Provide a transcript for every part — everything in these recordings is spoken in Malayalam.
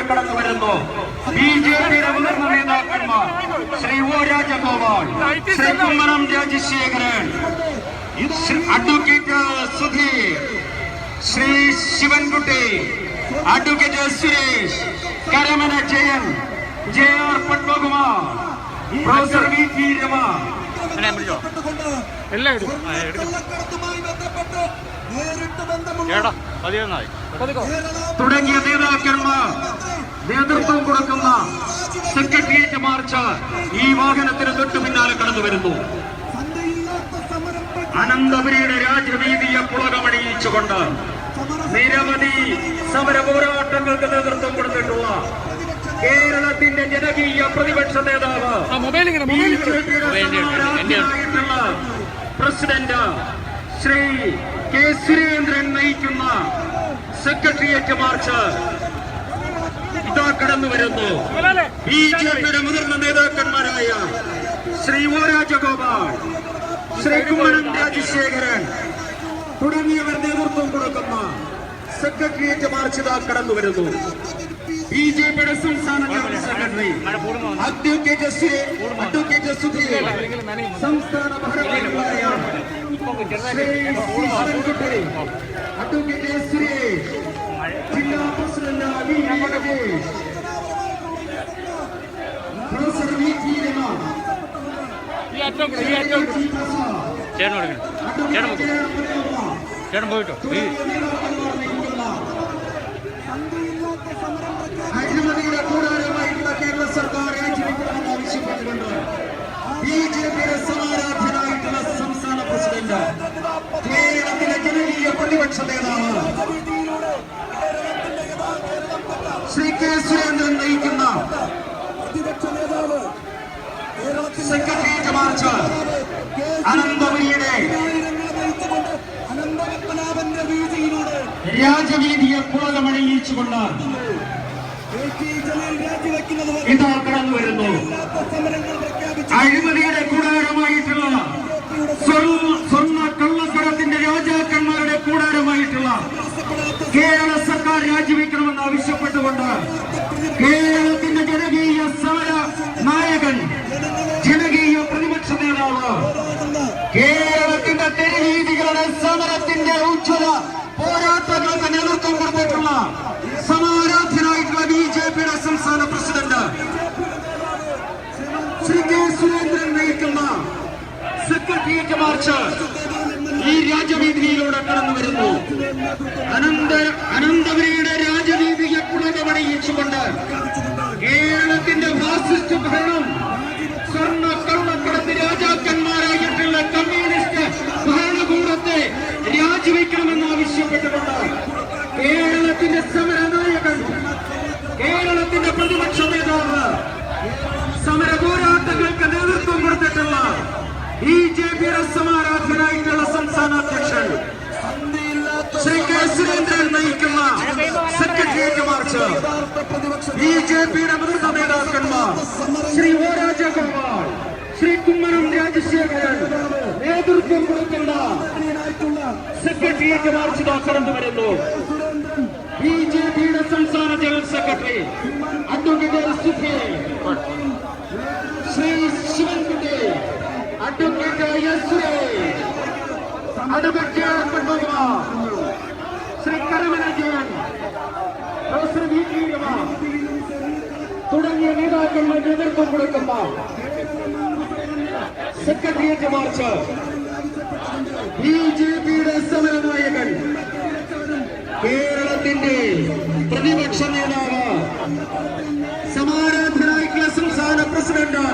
വേദിയിലൂടെ കടന്നു വരുന്നു. ബിജെപിയുടെ മുതിർന്ന നേതാക്കന്മാർ Shri O Rajagopal, Shri Kummanam Rajasekharan, advocate Sudheer, Shri Sivankutty, advocate Suresh, Karamana Jayan, JR Padmakumar, professor VT Rama തുടങ്ങിയ നേതാക്കന്മാർ നേതൃത്വം കൊടുക്കുന്ന സെക്രട്ടേറിയറ്റ് മാർച്ച് ഈ വാഹനത്തിന് തൊട്ടു പിന്നാലെ കടന്നു വരുന്നു. അനന്തപുരിയുടെ രാജവീതിയെ പുളകമണിയിച്ചുകൊണ്ട് നിരവധി സമര പോരാട്ടങ്ങൾക്ക് നേതൃത്വം കൊടുത്തിട്ടുള്ള കേരളത്തിന്റെ ജനകീയ പ്രതിപക്ഷ നേതാവ് പ്രസിഡന്റ് ശ്രീ കെ സുരേന്ദ്രൻ നയിക്കുന്ന സെക്രട്ടേറിയറ്റ് മാർച്ച് ഇതാ കടന്നു വരുന്നു. ബിജെപിയുടെ മുതിർന്ന നേതാക്കന്മാരായ ശ്രീ ഒ രാജഗോപാൽ, ശ്രീ കുമ്മനം രാജശേഖരൻ തുടങ്ങിയവർ നേതൃത്വം കൊടുക്കുന്ന സെക്രട്ടേറിയറ്റ് മാർച്ച് ഇതാ കടന്നു വരുന്നു. ബിജെപിയുടെ സംസ്ഥാന ജനറൽ സെക്രട്ടറി അഡ്വക്കേറ്റ് സുധീർ, സംസ്ഥാന ഭാരവാഹികളായ ശ്രീ ശിവൻകുട്ടി, അഡ്വക്കേറ്റ് സുരേഷ്, ജില്ലാ president VT Ramesh, professor VT Rama, അഴിമതിയുടെ കൂടാരമായിട്ടുള്ള കേരള സർക്കാർ രാജിവെക്കണമെന്ന് ആവശ്യപ്പെട്ടുകൊണ്ട് ബിജെപിയുടെ സമാരാധനായിട്ടുള്ള സംസ്ഥാന പ്രസിഡന്റ്, കേരളത്തിലെ ജനകീയ പ്രതിപക്ഷ നേതാവ് ശ്രീ കെ സുരേന്ദ്രൻ നയിക്കുന്ന സെക്രട്ടേറിയറ്റ് മാർച്ച് അനന്തപുരിയുടെ രാജവീതിയെ പുളകമണിയിച്ചുകൊണ്ട് ഇതാ കടന്നു വരുന്നു. അഴിമതിയുടെ കൂടാരമായിട്ടുള്ള സ്വർണ്ണ കള്ളക്കടത്തിന്റെ രാജാക്കന്മാരുടെ കൂടാരമായിട്ടുള്ള കേരള സർക്കാർ രാജിവെക്കണമെന്ന് ആവശ്യപ്പെട്ടുകൊണ്ട് കേരളത്തിന്റെ ജനകീയ സമര നായകൻ, ജനകീയ പ്രതിപക്ഷ നേതാവ്, കേരളത്തിന്റെ തെരുവീതികളുടെ സമരത്തിന്റെ ഉജ്ജ്വല പോരാട്ടങ്ങൾക്ക് നേതൃത്വം കൊടുത്തിട്ടുള്ള സമാരാധ്യനായിട്ടുള്ള ബിജെപിയുടെ സംസ്ഥാന പ്രസിഡന്റ് ശ്രീ കെ സുരേന്ദ്രൻ നയിക്കുന്ന സെക്രട്ടേറിയറ്റ് മാർച്ച് ഈ രാജവീതിയിലൂടെ കടന്നു വരുന്നു. അനന്തപുരിയുടെ രാജവീതിയെ പുളകമണിയിച്ചുകൊണ്ട് കേരളത്തിന്റെ ഫാസിസ്റ്റ് ഭരണം, സ്വർണ്ണ കള്ളക്കടത്ത് രാജാക്കന്മാരായിട്ടുള്ള കമ്മ്യൂണിസ്റ്റ് ഭരണകൂടത്തെ രാജിവെക്കണമെന്ന് ആവശ്യപ്പെട്ടുകൊണ്ട് കേരളത്തിന്റെ സമരനായകൻ, കേരളത്തിന്റെ പ്രതിപക്ഷ നേതാവ്, സമര പോരാട്ടങ്ങൾക്ക് നേതൃത്വം കൊടുത്തിട്ടുള്ള ബിജെപിയുടെ സമാരാധനായിട്ടുള്ള സംസ്ഥാന അധ്യക്ഷൻ ശ്രീ കെ സുരേന്ദ്രൻ നയിക്കുന്ന സെക്രട്ടേറിയറ്റ് മാർച്ച് ബിജെപിയുടെ മുതിർന്ന നേതാക്കന്മാർ ശ്രീ ഒ രാജഗോപാൽ, ശ്രീ കുമ്മനം രാജശേഖരൻ നേതൃത്വം കൊടുക്കുന്ന സെക്രട്ടേറിയറ്റ് മാർച്ച് കടന്നു വരുന്നു. ബിജെപിയുടെ സംസ്ഥാന general secretary advocate Sudheer, Shri Sivankutty, advocate Suresh, advocate Padmakumar, Shri Karamana Jayan, professor VT Rama തുടങ്ങിയ നേതാക്കളുടെ നേതൃത്വം കൊടുക്കുന്ന സെക്രട്ടേറിയറ്റ് മാർച്ച് ബിജെപിയുടെ സമരനായകൻ, കേരളത്തിന്റെ പ്രതിപക്ഷ നേതാവ്, സമാരാധനായിട്ടുള്ള സംസ്ഥാന പ്രസിഡന്റ്,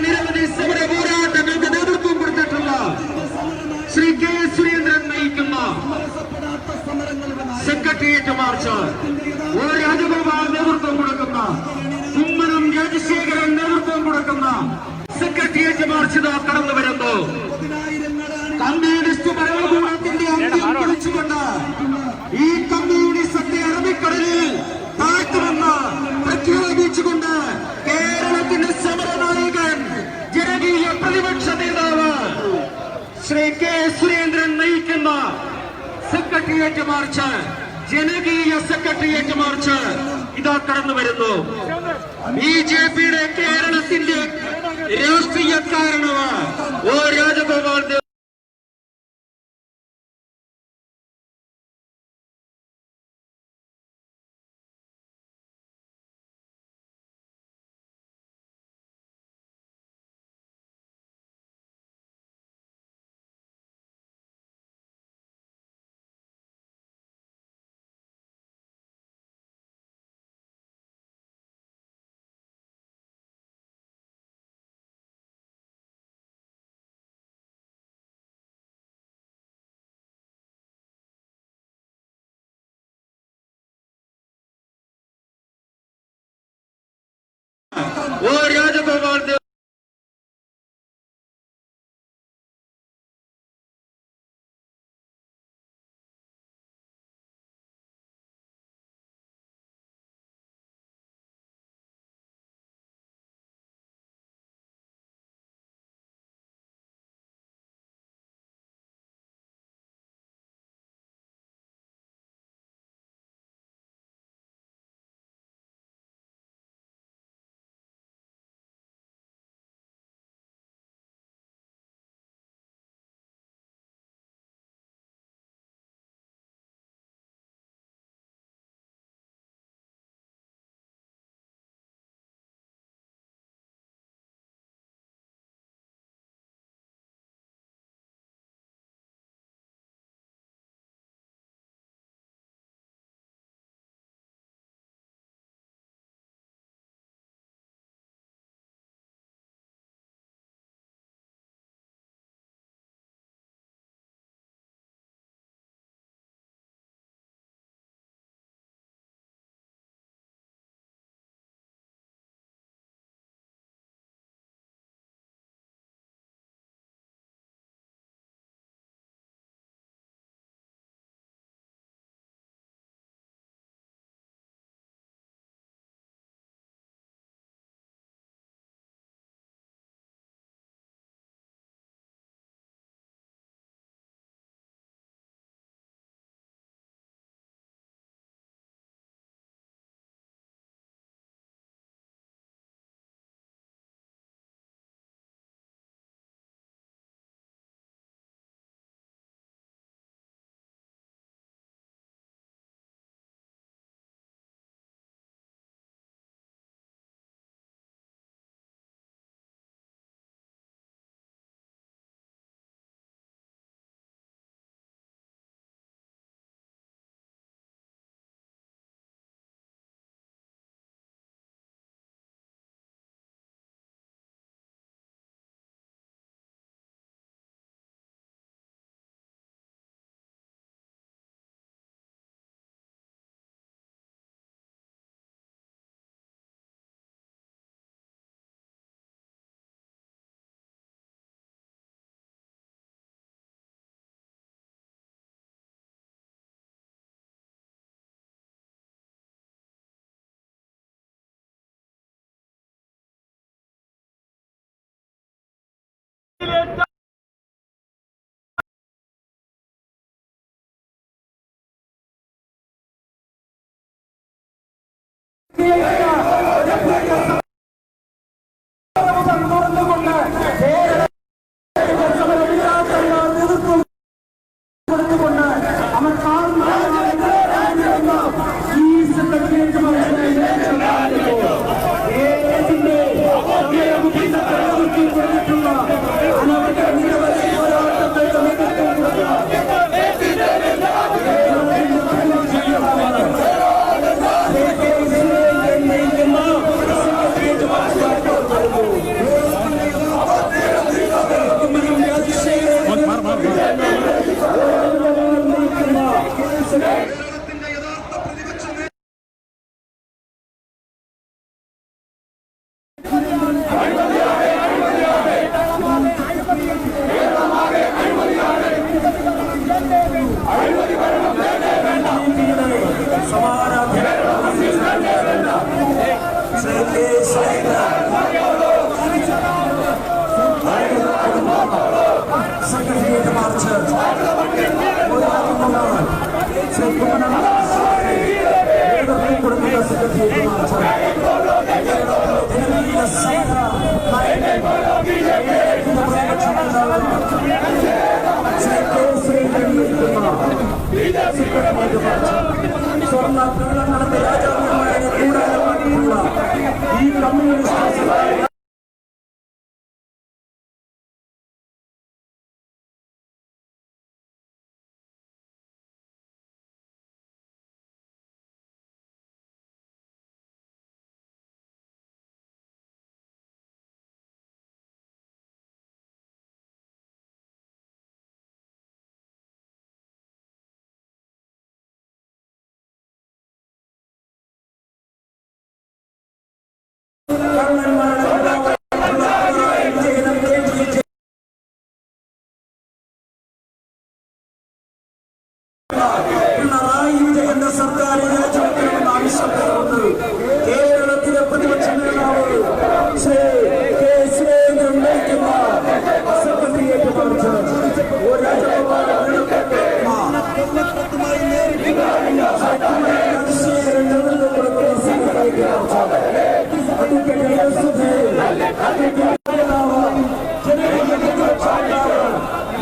നിരവധി സമര പോരാട്ടങ്ങൾക്ക് നേതൃത്വം കൊടുത്തിട്ടുള്ള ശ്രീ കെ സുരേന്ദ്രൻ നയിക്കുന്ന സെക്രട്ടേറിയറ്റ് മാർച്ച്, ഒ രാജഗോപാൽ നേതൃത്വം കൊടുക്കുന്ന, കുമ്മനം രാജശേഖരൻ നേതൃത്വം കൊടുക്കുന്ന സെക്രട്ടേറിയറ്റ് മാർച്ച് ഇതാ കടന്നു വരുന്നു. കമ്മ്യൂണിസ്റ്റ് ഭരണകൂടത്തിന്റെ അന്ത്യം കുറിച്ചുകൊണ്ട് ഈ കമ്മ്യൂണിസത്തെ അറബിക്കടലിൽ താഴ്ത്തുമെന്ന് പ്രഖ്യാപിച്ചുകൊണ്ട് കേരളത്തിന്റെ സമരനായകൻ, ജനകീയ പ്രതിപക്ഷ നേതാവ് ശ്രീ കെ സുരേന്ദ്രൻ നയിക്കുന്ന സെക്രട്ടേറിയറ്റ് മാർച്ച് ജനകീയ സെക്രട്ടേറിയറ്റ് മാർച്ച് ഇതാ കടന്നു വരുന്നു. ബിജെപിയുടെ കേരളത്തിന്റെ രാഷ്ട്രീയ കാരണമാണ് ഒ രാജഗോപാൽ ദേവ്. ഒ രാജഗോപാൽ ദേവ് സ്വർണ്ണ നടന്ന രാജാക്കന്മാരെ കൂടാരമാക്കിയുള്ള ഈ കമ്മ്യൂണിസ്റ്റ് പിണറായി വിജയന്റെ സർക്കാർ രാജിവെക്കണമെന്ന് ആവശ്യപ്പെടുന്നത് കേരളത്തിലെ പ്രതിപക്ഷ നേതാവ് ശ്രീ കെ സുരേന്ദ്രൻ നയിക്കുന്ന സെക്രട്ടേറിയറ്റ് മാർച്ച്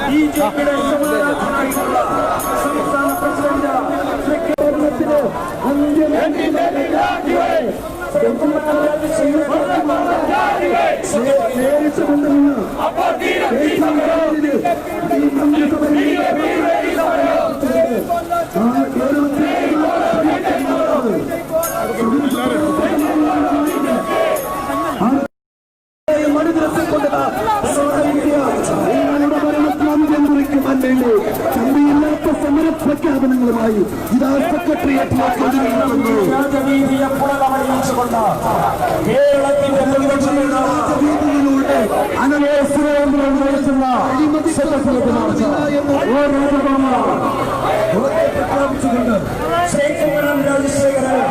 ബിജെപിയുടെ സമാധാനമായിട്ടുള്ള സംസ്ഥാന പ്രസിഡന്റ് കേരളത്തിന് നേരിട്ട് കൊണ്ടുവന്ന് ചന്തയില്ലാത്ത സമര പ്രഖ്യാപനങ്ങളുമായി ഇതാ സെക്രട്ടേറിയറ്റിലേക്ക് കേരളത്തിന്റെ പ്രതിപക്ഷങ്ങളിലൂടെ അനവേശ്വരം നയിക്കുന്ന സെക്രട്ടേറിയറ്റ് മാർച്ച് പ്രഖ്യാപിച്ചുകൊണ്ട് ശ്രീകുമാരൻ രാജശേഖരൻ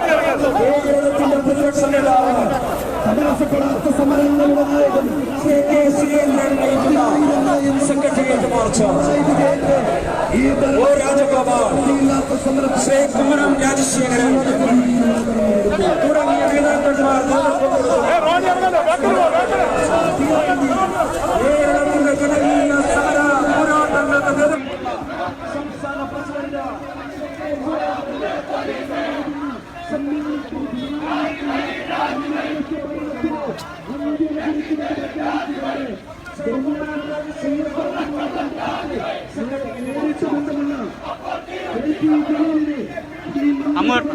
കേരളത്തിന്റെ പ്രതിപക്ഷ നേതാവ് തടസ്സപ്പെടാത്ത സമരങ്ങളുടെ നായകൻ ശ്രീ കെ സുരേന്ദ്രൻ നയിക്കുന്ന secretariat March O Rajagopal, Shri Kummanam Rajasekharan തുടങ്ങിയ നേതാക്കന്മാർ കേരളത്തിന്റെ ജനകീയ സമര പോരാട്ടങ്ങളുടെ സംസ്ഥാന പ്രസിഡന്റ് അങ്ങോട്ട്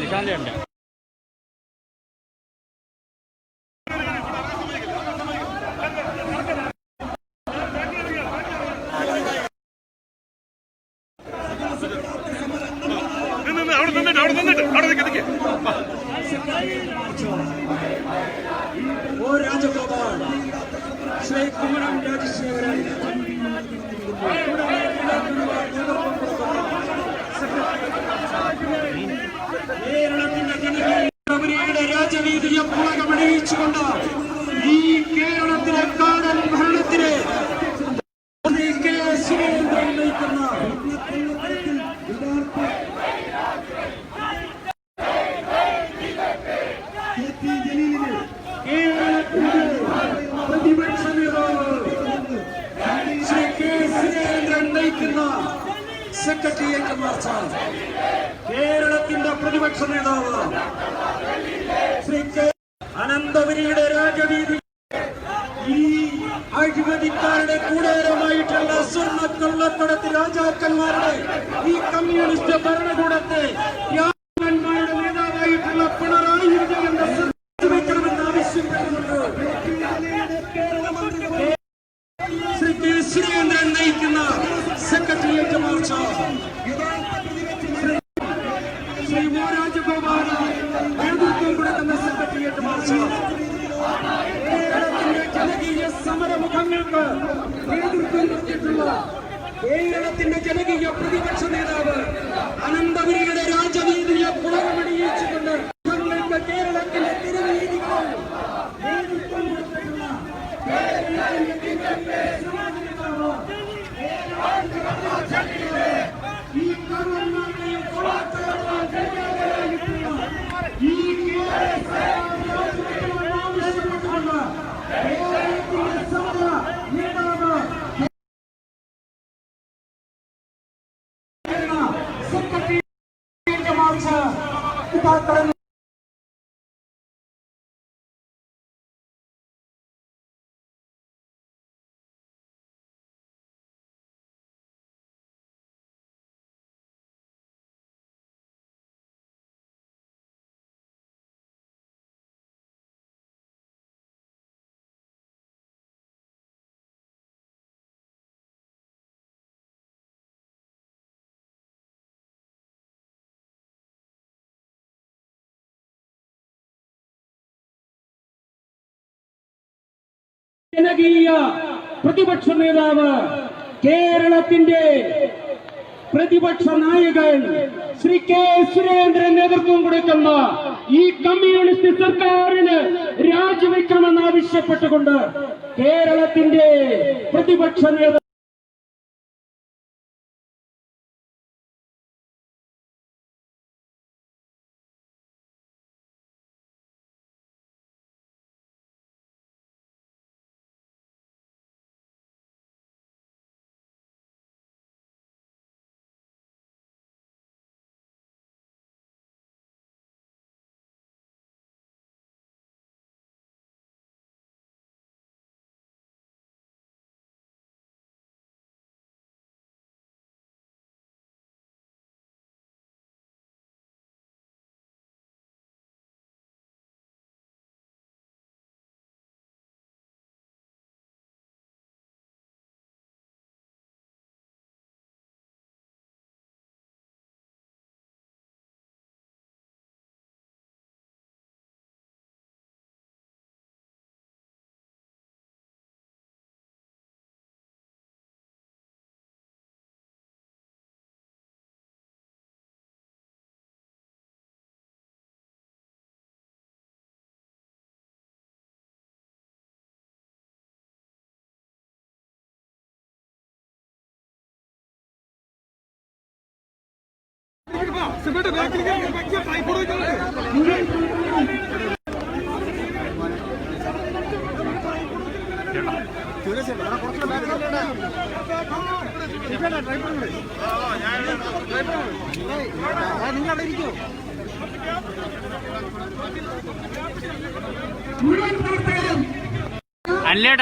നിശാന്തുണ്ട്. ഒ രാജഗോപാൽ, ശ്രീ കുമ്മനം രാജശേഖരൻ കേരളത്തിന്റെ ജനകീയ രാജവീതിയെ പുളകമണിയിച്ചുകൊണ്ട് ഈ കേരളത്തിലെ കാടൻ ഭരണത്തിന് കെ സുരേന്ദ്രൻ നയിക്കുന്ന പ്രതിപക്ഷ നേതാവ് ശ്രീ കെ സുരേന്ദ്രൻ നയിക്കുന്ന സെക്രട്ടേറിയറ്റ് മാർച്ച് കേരളത്തിന്റെ പ്രതിപക്ഷ നേതാവ് ശ്രീ കെ അനന്തപുരിയുടെ രാജവീതി ഈ അഴിമതിക്കാരുടെ കൂടേരമായിട്ടുള്ള സ്വർണ്ണക്കള്ളക്കടത്ത് രാജാക്കന്മാരുടെ ഈ കമ്മ്യൂണിസ്റ്റ് ഭരണകൂടത്തെ രാജാക്കന്മാരുടെ നേതാവായിട്ടുള്ള പിണറായി വിജയന്റെ വെക്കണമെന്ന് ആവശ്യപ്പെടുന്നുണ്ട്. ശ്രീ കെ സുരേന്ദ്രൻ നയിക്കുന്ന secretariat March Shri O Rajagopal നേതൃത്വം കൊടുക്കുന്ന സെക്രട്ടേറിയറ്റ് മാർച്ച് കേരളത്തിന്റെ ജനകീയ സമരമുഖങ്ങൾക്ക് നേതൃത്വം നൽകിയിട്ടുള്ള കേരളത്തിന്റെ ജനകീയ പ്രതിപക്ഷ നേതാവ് അനന്തപുരിയുടെ രാജവീതിയെ പുളകമണിയിച്ചുകൊണ്ട് ഞങ്ങൾക്ക് കേരളത്തിന്റെ തിരുവീതികളിൽ നേതൃത്വം കൊടുത്തിട്ടുള്ള ഈ കർമ്മങ്ങളെയും ഈ ആവശ്യപ്പെട്ടുകൊണ്ട് കേരളത്തിന്റെ സമര നേതാവ് സെക്രട്ടേറിയറ്റ് മാർച്ച് ഇതാക്കണം. ജനകീയ പ്രതിപക്ഷ നേതാവ് കേരളത്തിന്റെ പ്രതിപക്ഷ നായകൻ ശ്രീ കെ സുരേന്ദ്രൻ നേതൃത്വം കൊടുക്കുന്ന ഈ കമ്മ്യൂണിസ്റ്റ് സർക്കാരിന് രാജിവെക്കണമെന്ന് ആവശ്യപ്പെട്ടുകൊണ്ട് കേരളത്തിന്റെ പ്രതിപക്ഷ നേതാവ്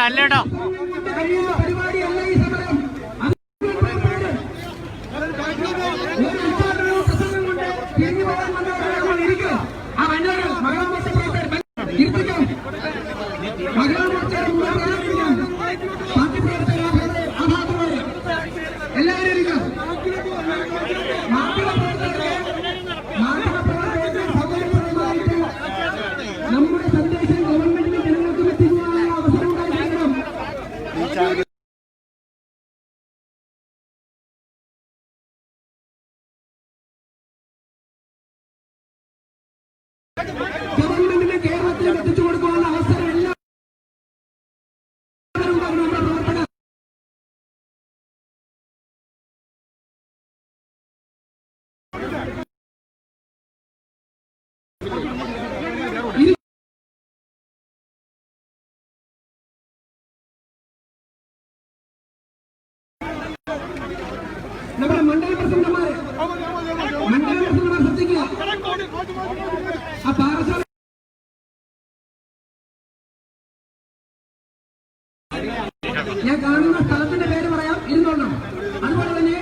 അല്ലേട്ടോ പരിപാടിയല്ല ഈ സമരം. നമ്മുടെ സന്ദേശം ഗവൺമെന്റിന് ജനങ്ങൾക്ക് എത്തിക്കുവാനുള്ള അവസരം ഉണ്ടായിരിക്കണം. ഗവൺമെന്റിന് കേരളത്തിൽ എത്തിച്ചു കൊടുക്കാനുള്ള അവസരം എല്ലാവരും നമ്മുടെ പ്രവർത്തകർ. നമ്മുടെ മണ്ഡല പ്രസിഡന്റുമാർ ശ്രദ്ധിക്കുക. ആ പാറശാല ഞാൻ കാണുന്ന സ്ഥലത്തിന്റെ പേര് പറയാം, ഇരുന്നോളണം. അതുപോലെ തന്നെ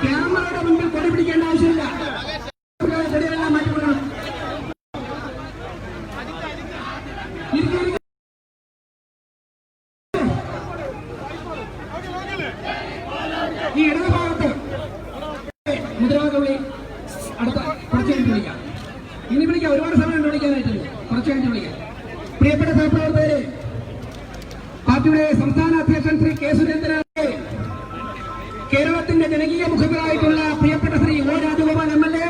ക്യാമറയുടെ മുമ്പിൽ കൊടി പിടിക്കേണ്ട ആവശ്യമില്ല. കൊടികളെല്ലാം മാറ്റിക്കൊള്ളണം. ഈ ഇടത് ഭാഗത്ത് മുദ്രാവാക്യം അടുത്ത കുറച്ച് കഴിഞ്ഞ് വിളിക്കാം. ഇനി വിളിക്കാം, ഒരുപാട് സമയമുണ്ട് വിളിക്കാനായിട്ടില്ല. കുറച്ച് കഴിഞ്ഞ് വിളിക്കാം. പ്രിയപ്പെട്ട സഹപ്രവർത്തകരെ, പാർട്ടിയുടെ സംസ്ഥാന അധ്യക്ഷൻ ശ്രീ കെ സുരേന്ദ്രൻ കേരള കേരളത്തിന്റെ ജനകീയ മുഖങ്ങളായിട്ടുള്ള പ്രിയപ്പെട്ട ശ്രീ ഒ രാജഗോപാൽ MLA,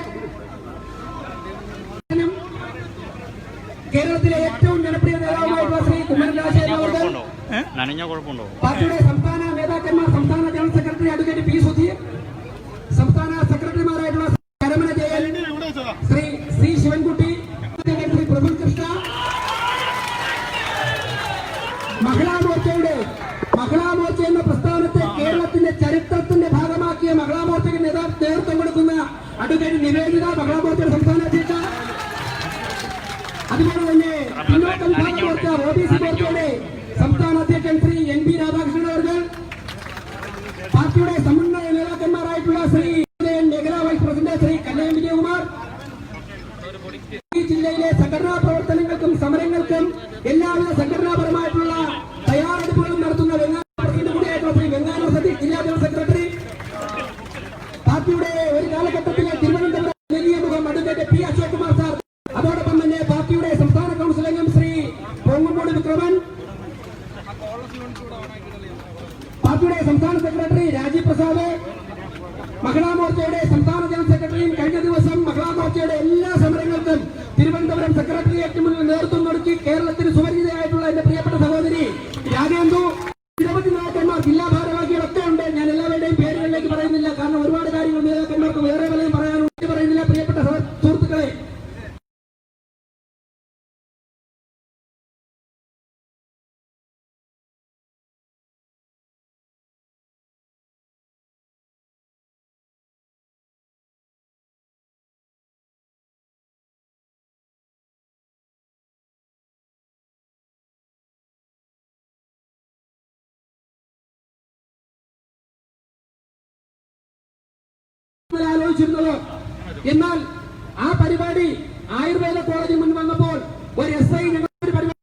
കേരളത്തിലെ ഏറ്റവും ജനപ്രിയ നേതാവുമായിട്ടുള്ള ശ്രീ കുമ്മനം രാജശേഖരൻ അവർ, പാർട്ടിയുടെ സംസ്ഥാന നേതാക്കന്മാർ, സംസ്ഥാന general secretary advocate P Sudheer, സംസ്ഥാന സെക്രട്ടറിമാരായിട്ടുള്ള കരമന ജയൻ, ശ്രീ സി ശിവൻകുട്ടി, ശ്രീ പ്രഫുൽ കൃഷ്ണ, മഹിളാമോർച്ച എന്ന പ്രസ്ഥാനത്തെ കേരളത്തിന്റെ ചരിത്രത്തിന്റെ ഭാഗമാക്കിയ മഹിളാമോർച്ചയ്ക്ക് നേതൃത്വം കൊടുക്കുന്ന അഡ്വക്കേറ്റ് നിവേദിത, മഹിളാമോർച്ചയുടെ സംസ്ഥാന അധ്യക്ഷ, അതുപോലെ തന്നെ പിന്നോക്കം മോർച്ച OBC മോർച്ചയുടെ സംസ്ഥാന അധ്യക്ഷൻ ശ്രീ NP രാധാകൃഷ്ണൻ അവർ, പാർട്ടിയുടെ സമന്വയ നേതാക്കന്മാരായിട്ടുള്ള ശ്രീ മേഖലാ വൈസ് പ്രസിഡന്റ് ശ്രീ കല്യാൺ വിജയകുമാർ, ഈ ജില്ലയിലെ സംഘടനാ പ്രവർത്തനങ്ങൾക്കും സമരങ്ങൾക്കും എല്ലാവിധ സംഘടനാപരമായിട്ടുള്ള തയ്യാറെടുപ്പുകളും നടത്തുന്ന പ്രസിഡന്റ് കൂടിയായിട്ടുള്ള ശ്രീ വെങ്ങാനൂർ സതീഷ്, ജില്ലാ ജനറൽ സെക്രട്ടറി, പാർട്ടിയുടെ ഒരു കാലഘട്ടത്തിലെ തിരുവനന്തപുരം ജനകീയ മുഖം advocate P Ashok Kumar sir, അതോടൊപ്പം തന്നെ പാർട്ടിയുടെ സംസ്ഥാന കൗൺസിൽ അംഗം ശ്രീ പൊങ്ങുമൂട് വിക്രമൻ, പാർട്ടിയുടെ സംസ്ഥാന സെക്രട്ടറി രാജീവ് പ്രസാദ്, മഹിളാമോർച്ചയുടെ സംസ്ഥാന ജനറൽ സെക്രട്ടറിയും കഴിഞ്ഞ ദിവസം മഹിളാമോർച്ചയുടെ എല്ലാ സമരങ്ങൾക്കും തിരുവനന്തപുരം സെക്രട്ടേറിയറ്റിന് മുന്നിൽ നേതൃത്വം നൽകി കേരളത്തിന് സുപരിചിതയായിട്ടുള്ള എന്റെ പ്രിയപ്പെട്ട സഹോദരി രാജേന്ദു, നിരവധി നേതാക്കന്മാർ, ജില്ലാ ഭാരവാഹികളൊക്കെ ഉണ്ട്. ഞാൻ എല്ലാവരുടെയും പേരുകളിലേക്ക് പറയുന്നില്ല, കാരണം ഒരുപാട് കാര്യങ്ങൾ നേതാക്കന്മാർക്ക് വേറെ പലതും പറയാനുണ്ട്, പറയുന്നില്ല. പ്രിയപ്പെട്ട സുഹൃത്തുക്കളെ, ആലോചിച്ചിരുന്നത്. എന്നാൽ ആ പരിപാടി ആയുർവേദ കോളേജിൽ മുൻ വന്നപ്പോൾ ഒരു SI ഞങ്ങളുടെ പരിപാടി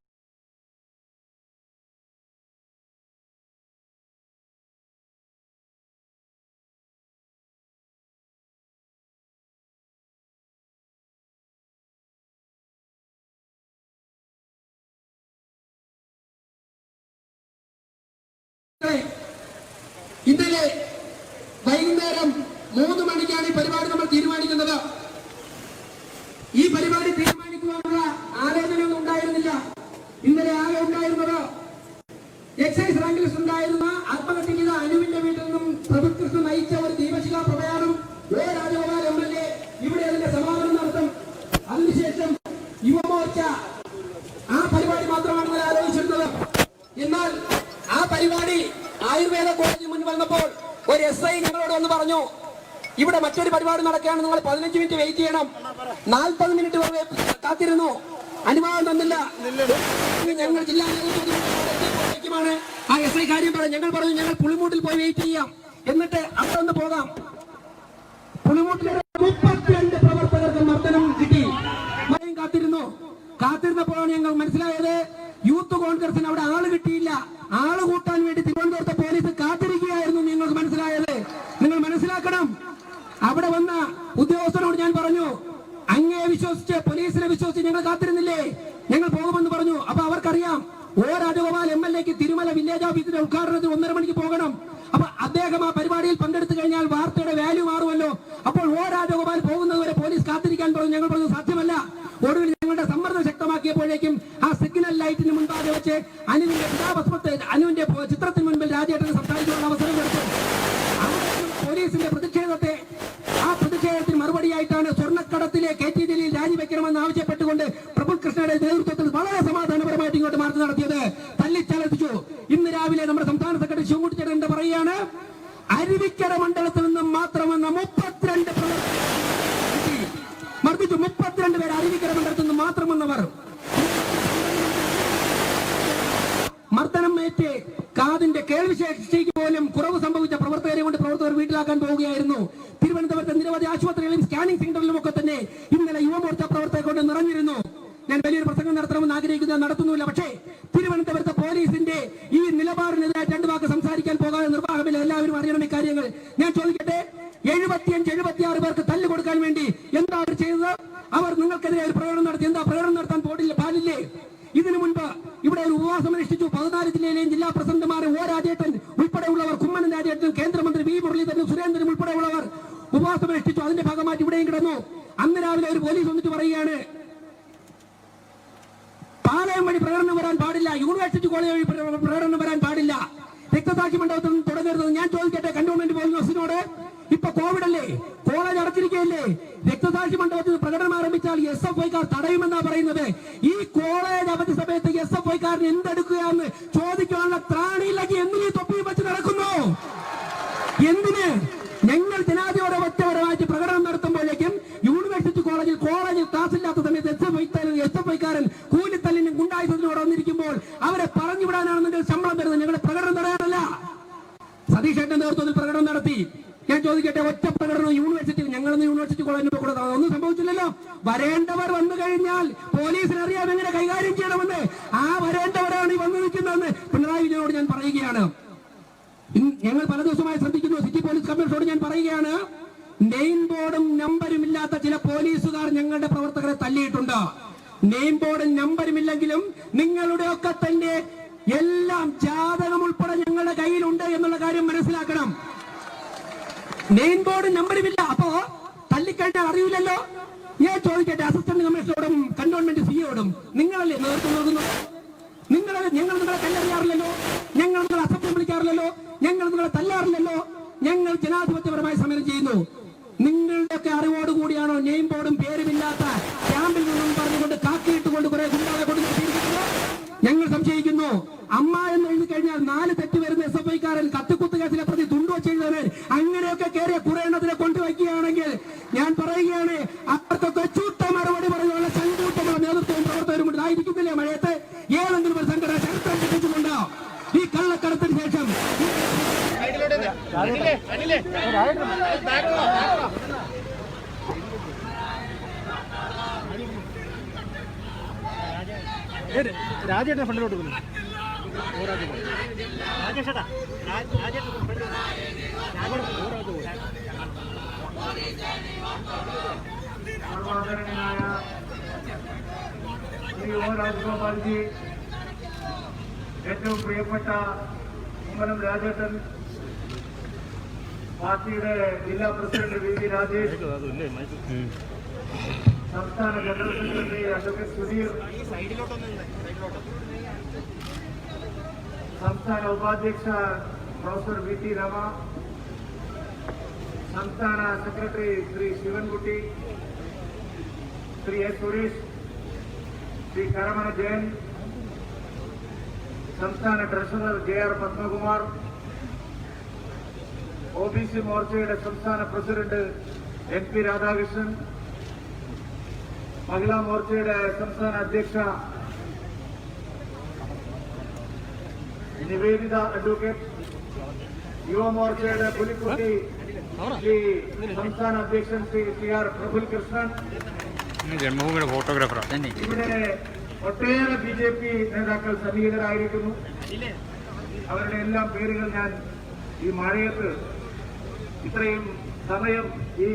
ഇന്നലെ വൈകുന്നേരം 3 മണിക്കാണ് ഈ പരിപാടി നമ്മൾ തീരുമാനിക്കുന്നത്. ഈ പരിപാടി തീരുമാനിക്കുവാനുള്ള ആലോചനയൊന്നും ഉണ്ടായിരുന്നില്ല. ഇന്നലെ ആകെ ഉണ്ടായിരുന്നത് എക്സൈസ് റാങ്ക് ലിസ്റ്റ് ഉണ്ടായിരുന്ന ആത്മഹത്യ ചെയ്ത അനുവിന്റെ വീട്ടിൽ നിന്നും പ്രഭുകൃഷ്ണൻ നയിച്ച ഒരു ദീപശിഖാ പ്രയാണം ഒ രാജഗോപാൽ MLA ഇവിടെ അതിന്റെ സമാപനം നടത്തും. അതിനുശേഷം യുവമോർച്ച, ആ പരിപാടി മാത്രമാണ് നമ്മൾ ആലോചിച്ചിരുന്നത്. എന്നാൽ ആ പരിപാടി ആയുർവേദ കോളേജിൽ മുൻ വന്നപ്പോൾ ഒരു SI ഞങ്ങളോട് വന്ന് പറഞ്ഞു, ഇവിടെ മറ്റൊരു പരിപാടി നടക്കുകയാണ്, നിങ്ങൾ 15 മിനിറ്റ് വെയിറ്റ് ചെയ്യണം. 40 മിനിറ്റ് വരെ കാത്തിരുന്നു, അനുവാദം തന്നില്ല. ഞങ്ങൾ ജില്ലാ നേതൃത്വമാണ് ആ SI കാര്യം പറഞ്ഞു. ഞങ്ങൾ പറഞ്ഞു, ഞങ്ങൾ പുളിമൂട്ടിൽ പോയി വെയിറ്റ് ചെയ്യാം, എന്നിട്ട് അവിടെ ഒന്ന് പോകാം. പുളിമൂട്ടിലെ 32 പ്രവർത്തകർക്ക് മർദ്ദനം കിട്ടി. കാത്തിരുന്നപ്പോഴാണ് ഞങ്ങൾ മനസ്സിലായത്, യൂത്ത് കോൺഗ്രസിന് അവിടെ ആള് കിട്ടിയില്ല. ആള് കൂട്ടാൻ വേണ്ടി തിരുവനന്തപുരത്തെ പോലീസ് കാത്തിരിക്കുകയായിരുന്നു. നിങ്ങൾക്ക് മനസ്സിലായത്, നിങ്ങൾ മനസ്സിലാക്കണം. അവിടെ വന്ന ഉദ്യോഗസ്ഥരോട് ഞാൻ പറഞ്ഞു, അങ്ങയെ വിശ്വസിച്ച്, പോലീസിനെ വിശ്വസിച്ച് ഞങ്ങൾ കാത്തിരുന്നില്ലേ, ഞങ്ങൾ പോകുമെന്ന് പറഞ്ഞു. അപ്പൊ അവർക്കറിയാം ഒ രാജഗോപാൽ MLAക്ക് തിരുമല വില്ലേജ് ഓഫീസിന്റെ ഉദ്ഘാടനത്തിന് 1:30 മണിക്ക് പോകണം. അപ്പൊ അദ്ദേഹം ആ പരിപാടിയിൽ പങ്കെടുത്തു കഴിഞ്ഞാൽ വാർത്തയുടെ വാല്യൂ മാറുമല്ലോ. അപ്പോൾ ഒ രാജഗോപാൽ പോകുന്നതുവരെ പോലീസ് കാത്തിരിക്കാൻ പറഞ്ഞു. ഞങ്ങൾ പറഞ്ഞു സാധ്യമല്ല. ഒടുവിൽ ഞങ്ങളുടെ സമ്മർദ്ദം ശക്തമാക്കിയപ്പോഴേക്കും ആ സിഗ്നൽ ലൈറ്റിന് മുൻപാകെ വെച്ച് അനുവിന്റെ പിതാഭസ്മത്തെ, അനുവിന്റെ ചിത്രത്തിന് മുൻപിൽ രാജേട്ടന് സംസാരിക്കാനുള്ള അവസരം കൊടുത്തു. പോലീസിന്റെ ആ പ്രതിഷേധത്തിന് മറുപടിയായിട്ടാണ് സ്വർണ്ണക്കടത്തിലെ KT ജലീൽ രാജിവെക്കണമെന്ന് ആവശ്യപ്പെട്ടുകൊണ്ട് പ്രഫുൽ കൃഷ്ണയുടെ നേതൃത്വത്തിൽ വളരെ സമാധാനപരമായിട്ട് ഇങ്ങോട്ട് മാർച്ച് നടത്തിയത്. തല്ലിച്ചലത്തിച്ചു. ഇന്ന് രാവിലെ നമ്മുടെ സംസ്ഥാന സെക്രട്ടറി ശിവൻകുട്ടി ചേട്ടൻ പറയുകയാണ്, അരുവിക്കര മണ്ഡലത്തിൽ നിന്നും മാത്രം വന്ന 32 മർദ്ദിച്ചു. 32 പേര് അരുവിക്കര മണ്ഡലത്തിൽ നിന്ന് മാത്രം വന്നവർ. മർദ്ദനം ഏറ്റ് കാതിന്റെ കേൾവിശേഷിക്ക് പോലും കുറവ് സംഭവിച്ച പ്രവർത്തകരെ കൊണ്ട് പ്രവർത്തകർ വീട്ടിലാക്കാൻ പോവുകയായിരുന്നു. തിരുവനന്തപുരത്തെ നിരവധി ആശുപത്രികളിലും സ്കാനിംഗ് സെന്ററിലും ഒക്കെ തന്നെ ഇന്നലെ യുവമോർച്ച പ്രവർത്തകരെ കൊണ്ട് നിറഞ്ഞിരുന്നു. ഞാൻ വലിയൊരു പ്രസംഗം നടത്തണമെന്ന് ആഗ്രഹിക്കുന്നത് നടത്തുന്നില്ല. പക്ഷേ തിരുവനന്തപുരത്തെ പോലീസിന്റെ ഈ നിലപാടിനെതിരായി 2 വാക്ക് സംസാരിക്കാൻ പോകാതെ നിർവാഹമില്ല. എല്ലാവരും അറിയണം ഈ കാര്യങ്ങൾ. ഞാൻ ചോദിക്കട്ടെ, 75-76 പേർക്ക് തല്ല് കൊടുക്കാൻ വേണ്ടി എന്താ അവർ ചെയ്തത്? അവർ നിങ്ങൾക്കെതിരെ ഒരു പ്രകടനം നടത്തി. എന്താ പ്രകടനം നടത്താൻ പാടില്ലേ? ഇതിനു മുൻപ് ഇവിടെ ഒരു ഉപവാസം അനുഷ്ഠിച്ചു. 14 ജില്ലയിലെയും ജില്ലാ പ്രസിഡന്റുമാരെ ഒ രാജേട്ടൻ ഉൾപ്പെടെ ഉൾപ്പെടെയുള്ളവർ, കുമ്മനം രാജേട്ടനും കേന്ദ്രമന്ത്രി വി മുരളീധരനും സുരേന്ദ്രനും ഉൾപ്പെടെയുള്ളവർ ഉപവാസമനുഷ്ഠിച്ചു. അതിന്റെ ഭാഗമായിട്ട് ഇവിടെയും കിടന്നു. അന്ന് രാവിലെ ഒരു പോലീസ് വന്നിട്ട് പറയുകയാണ്, പാളയം വഴി പ്രകടനം വരാൻ പാടില്ല, യൂണിവേഴ്സിറ്റി കോളേജ് വഴി പ്രകടനം വരാൻ പാടില്ല, രക്തസാക്ഷി മണ്ഡപത്തിൽ നിന്ന് തുടങ്ങരുത്. ഞാൻ ചോദിക്കട്ടെ കന്റോൺമെന്റ് പോലീസിനോട്, ഇപ്പൊ കോവിഡ് അല്ലേ, കോളേജ് അടച്ചിരിക്കുകയല്ലേ, രക്തസാക്ഷി മണ്ഡപത്തിൽ പ്രകടനം ആരംഭിച്ചാൽ SFIക്കാർ തടയുമെന്നാ പറയുന്നത്. ഈ കോളേജ് അവധി സമയത്ത് SFIക്കാരന് എന്തെടുക്കുകയെന്ന് ചോദിക്കാനുള്ള ത്രാണിയിലേക്ക് എന്തിനീ തൊപ്പി വെച്ച് നടക്കുന്നു? എന്തിന്? ഞങ്ങൾ ജനാധിപത്യപരമായിട്ട് പ്രകടനം നടത്തുമ്പോഴേക്കും യൂണിവേഴ്സിറ്റി കോളേജിൽ ക്ലാസ് ഇല്ലാത്ത സമയത്ത് SFIക്കാരൻ കൂലിത്തല്ലിനും ഗുണ്ടായുധത്തിനോട് വന്നിരിക്കുമ്പോൾ അവരെ പറഞ്ഞുവിടാനാണ് ശമ്പളം തരുന്നത്, ഞങ്ങളുടെ പ്രകടനം തടയാനല്ല. സതീഷേട്ടന്റെ നേതൃത്വത്തിൽ പ്രകടനം നടത്തി. ഞാൻ ചോദിക്കട്ടെ, ഒറ്റ പ്രകടനം യൂണിവേഴ്സിറ്റി, ഞങ്ങളൊന്ന് യൂണിവേഴ്സിറ്റി കോളേജിൽ കൂടെ ഒന്നും സംഭവിച്ചില്ലല്ലോ. വരേണ്ടവർ വന്നു കഴിഞ്ഞാൽ പോലീസിന് അറിയാം എങ്ങനെ കൈകാര്യം ചെയ്യണമെന്ന്. ആ വരേണ്ടവരാണ് ഈ വന്നു നിൽക്കുന്നതെന്ന് പിണറായി വിജയനോട് ഞാൻ പറയുകയാണ്. ഞങ്ങൾ പല ദിവസമായി ശ്രദ്ധിക്കുന്നു. സിറ്റി പോലീസ് കമ്മീഷനോട് ഞാൻ പറയുകയാണ്, നെയിം ബോർഡും നമ്പരും ഇല്ലാത്ത ചില പോലീസുകാർ ഞങ്ങളുടെ പ്രവർത്തകരെ തല്ലിയിട്ടുണ്ട്. നെയിം ബോർഡും നമ്പരും ഇല്ലെങ്കിലും നിങ്ങളുടെ ഒക്കെ തന്നെ എല്ലാം ജാതകം ഉൾപ്പെടെ ഞങ്ങളുടെ കയ്യിലുണ്ട് എന്നുള്ള കാര്യം മനസ്സിലാക്കണം. നെയിം ബോർഡും നമ്പരും ഇല്ല, അപ്പോ തല്ലിക്കഴിഞ്ഞാൽ അറിയില്ലല്ലോ. ഞാൻ ചോദിക്കട്ടെ, അസിസ്റ്റന്റ് കമ്മീഷണറോടും കന്റോൺമെന്റ് സിയോടും നിങ്ങളല്ലേ നേതൃത്വം നൽകുന്നു? ഞങ്ങൾ നിങ്ങളെ കല്ലെറിയാറില്ലല്ലോ, ഞങ്ങൾ നിങ്ങളെ അസഭ്യം വിളിക്കാറില്ലല്ലോ, ഞങ്ങൾ നിങ്ങളെ തല്ലാറില്ലല്ലോ. ഞങ്ങൾ ജനാധിപത്യപരമായി സമരം ചെയ്യുന്നു. നിങ്ങളുടെയൊക്കെ അറിവോടുകൂടിയാണോ നെയിം ബോർഡും പേരുമില്ലാത്ത ക്യാമ്പിൽ നിന്നും പറഞ്ഞുകൊണ്ട് കാക്കിയിട്ടുകൊണ്ട് കുറെ ഗുണ്ടാളെ കൊണ്ട് നിർത്തിയിരിക്കുന്നത്? ഞങ്ങൾ സംശയിക്കുന്നു. അമ്മ എന്ന് എഴുതി കഴിഞ്ഞാൽ 4 തെറ്റ് വരുന്ന SFIക്കാരൻ കത്തിക്കുത്ത് കേസിലെ പ്രതി തുണ്ടോ ചെയ്തവൻ അങ്ങനെയൊക്കെ കയറിയ കുറെ എണ്ണത്തിനെ കൊണ്ടുവയ്ക്കുകയാണെങ്കിൽ ഞാൻ പറയുകയാണ്, അവർക്കൊക്കെ ചൂട്ട മറുപടി പറയാനുള്ള ചങ്കൂട്ടമുള്ള നേതൃത്വവും പ്രവർത്തകരും ഉണ്ടായിരിക്കുന്നില്ലേ? മഴയത്ത് ഏതെങ്കിലും ഒരു സംഘടന ചരിത്രം സൃഷ്ടിച്ചിട്ടുണ്ടോ ഈ കള്ളക്കടത്തിന് ശേഷം? രാജേട്ടനെ ഫ്രണ്ടിലോട്ട് രാജഗോപാൽജി, ഏറ്റവും പ്രിയപ്പെട്ട കുമ്മനം രാജേട്ടൻ, പാർട്ടിയുടെ ജില്ലാ പ്രസിഡന്റ് VV രാജേഷ്, സംസ്ഥാന ജനറൽ സെക്രട്ടറി അഡ്വക്കേറ്റ് സുധീർ, സംസ്ഥാന ഉപാധ്യക്ഷ പ്രൊഫസർ VT രമ, സംസ്ഥാന സെക്രട്ടറി ശ്രീ ശിവൻകുട്ടി, ശ്രീ S സുരേഷ്, ശ്രീ കരമന ജയൻ, സംസ്ഥാന ട്രഷറർ JR പത്മകുമാർ, OBC മോർച്ചയുടെ സംസ്ഥാന പ്രസിഡന്റ് MP രാധാകൃഷ്ണൻ, മഹിളാ മോർച്ചയുടെ സംസ്ഥാന അധ്യക്ഷ നിവേദിത അഡ്വക്കേറ്റ്, യുവമോർച്ചയുടെ പുലിക്കുട്ടി ശ്രീ സംസ്ഥാന അധ്യക്ഷൻ ശ്രീ CR പ്രഫുൽ കൃഷ്ണൻ, ജന്മഭൂമിയുടെ ഫോട്ടോഗ്രാഫറാണ്. ഇവിടെ ഒട്ടേറെ BJP നേതാക്കൾ സന്നിഹിതരായിരിക്കുന്നു. അവരുടെ എല്ലാം പേരുകൾ ഞാൻ ഈ മഴയത്ത് ഇത്രയും സമയം ഈ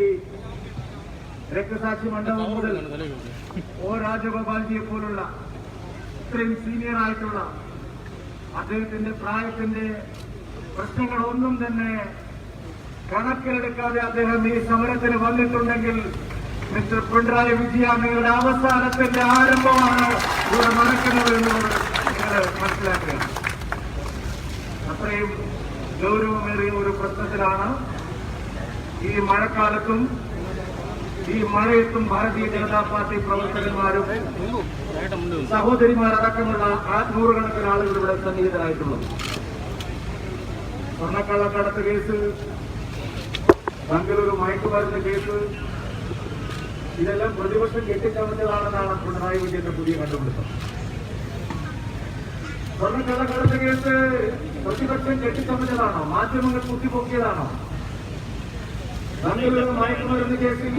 രക്തസാക്ഷി മണ്ഡപം മുതൽ രാജഗോപാൽജിയെ പോലുള്ള ഇത്രയും സീനിയർ ആയിട്ടുള്ള അദ്ദേഹത്തിന്റെ പ്രായത്തിന്റെ പ്രശ്നങ്ങളൊന്നും തന്നെ കണക്കിലെടുക്കാതെ അദ്ദേഹം ഈ സമരത്തിന് വന്നിട്ടുണ്ടെങ്കിൽ മിസ്റ്റർ പിണറായി വിജയൻ നിങ്ങളുടെ അവസാനത്തിന്റെ ആരംഭമാണ് ഇവിടെ നടക്കുന്നത് എന്നുള്ളത് നിങ്ങൾ മനസ്സിലാക്കുക. അത്രയും ഗൗരവമേറിയ ഒരു പ്രശ്നത്തിലാണ് ഈ മഴക്കാലത്തും ഈ മഴയത്തും ഭാരതീയ ജനതാ പാർട്ടി പ്രവർത്തകന്മാരും സഹോദരിമാരടക്കമുള്ള നൂറുകണക്കിന് ആളുകൾ ഇവിടെ സന്നിഹിതരായിട്ടുള്ളത്. സ്വർണ്ണക്കള്ളക്കടത്ത് കേസ്, ബംഗളൂരു മയക്കുമരുന്ന് കേസ്, ഇതെല്ലാം പ്രതിപക്ഷം കെട്ടിച്ചമച്ചതാണെന്നാണ് പിണറായി വിജയന്റെ പുതിയ കണ്ടുപിടുത്തം. സ്വർണ്ണക്കള്ളക്കടത്ത് കേസ് പ്രതിപക്ഷം കെട്ടിച്ചമച്ചതാണോ? മാധ്യമങ്ങൾ കുത്തിപ്പൊക്കിയതാണോ? ബംഗളൂരു മയക്കുമരുന്ന് കേസിൽ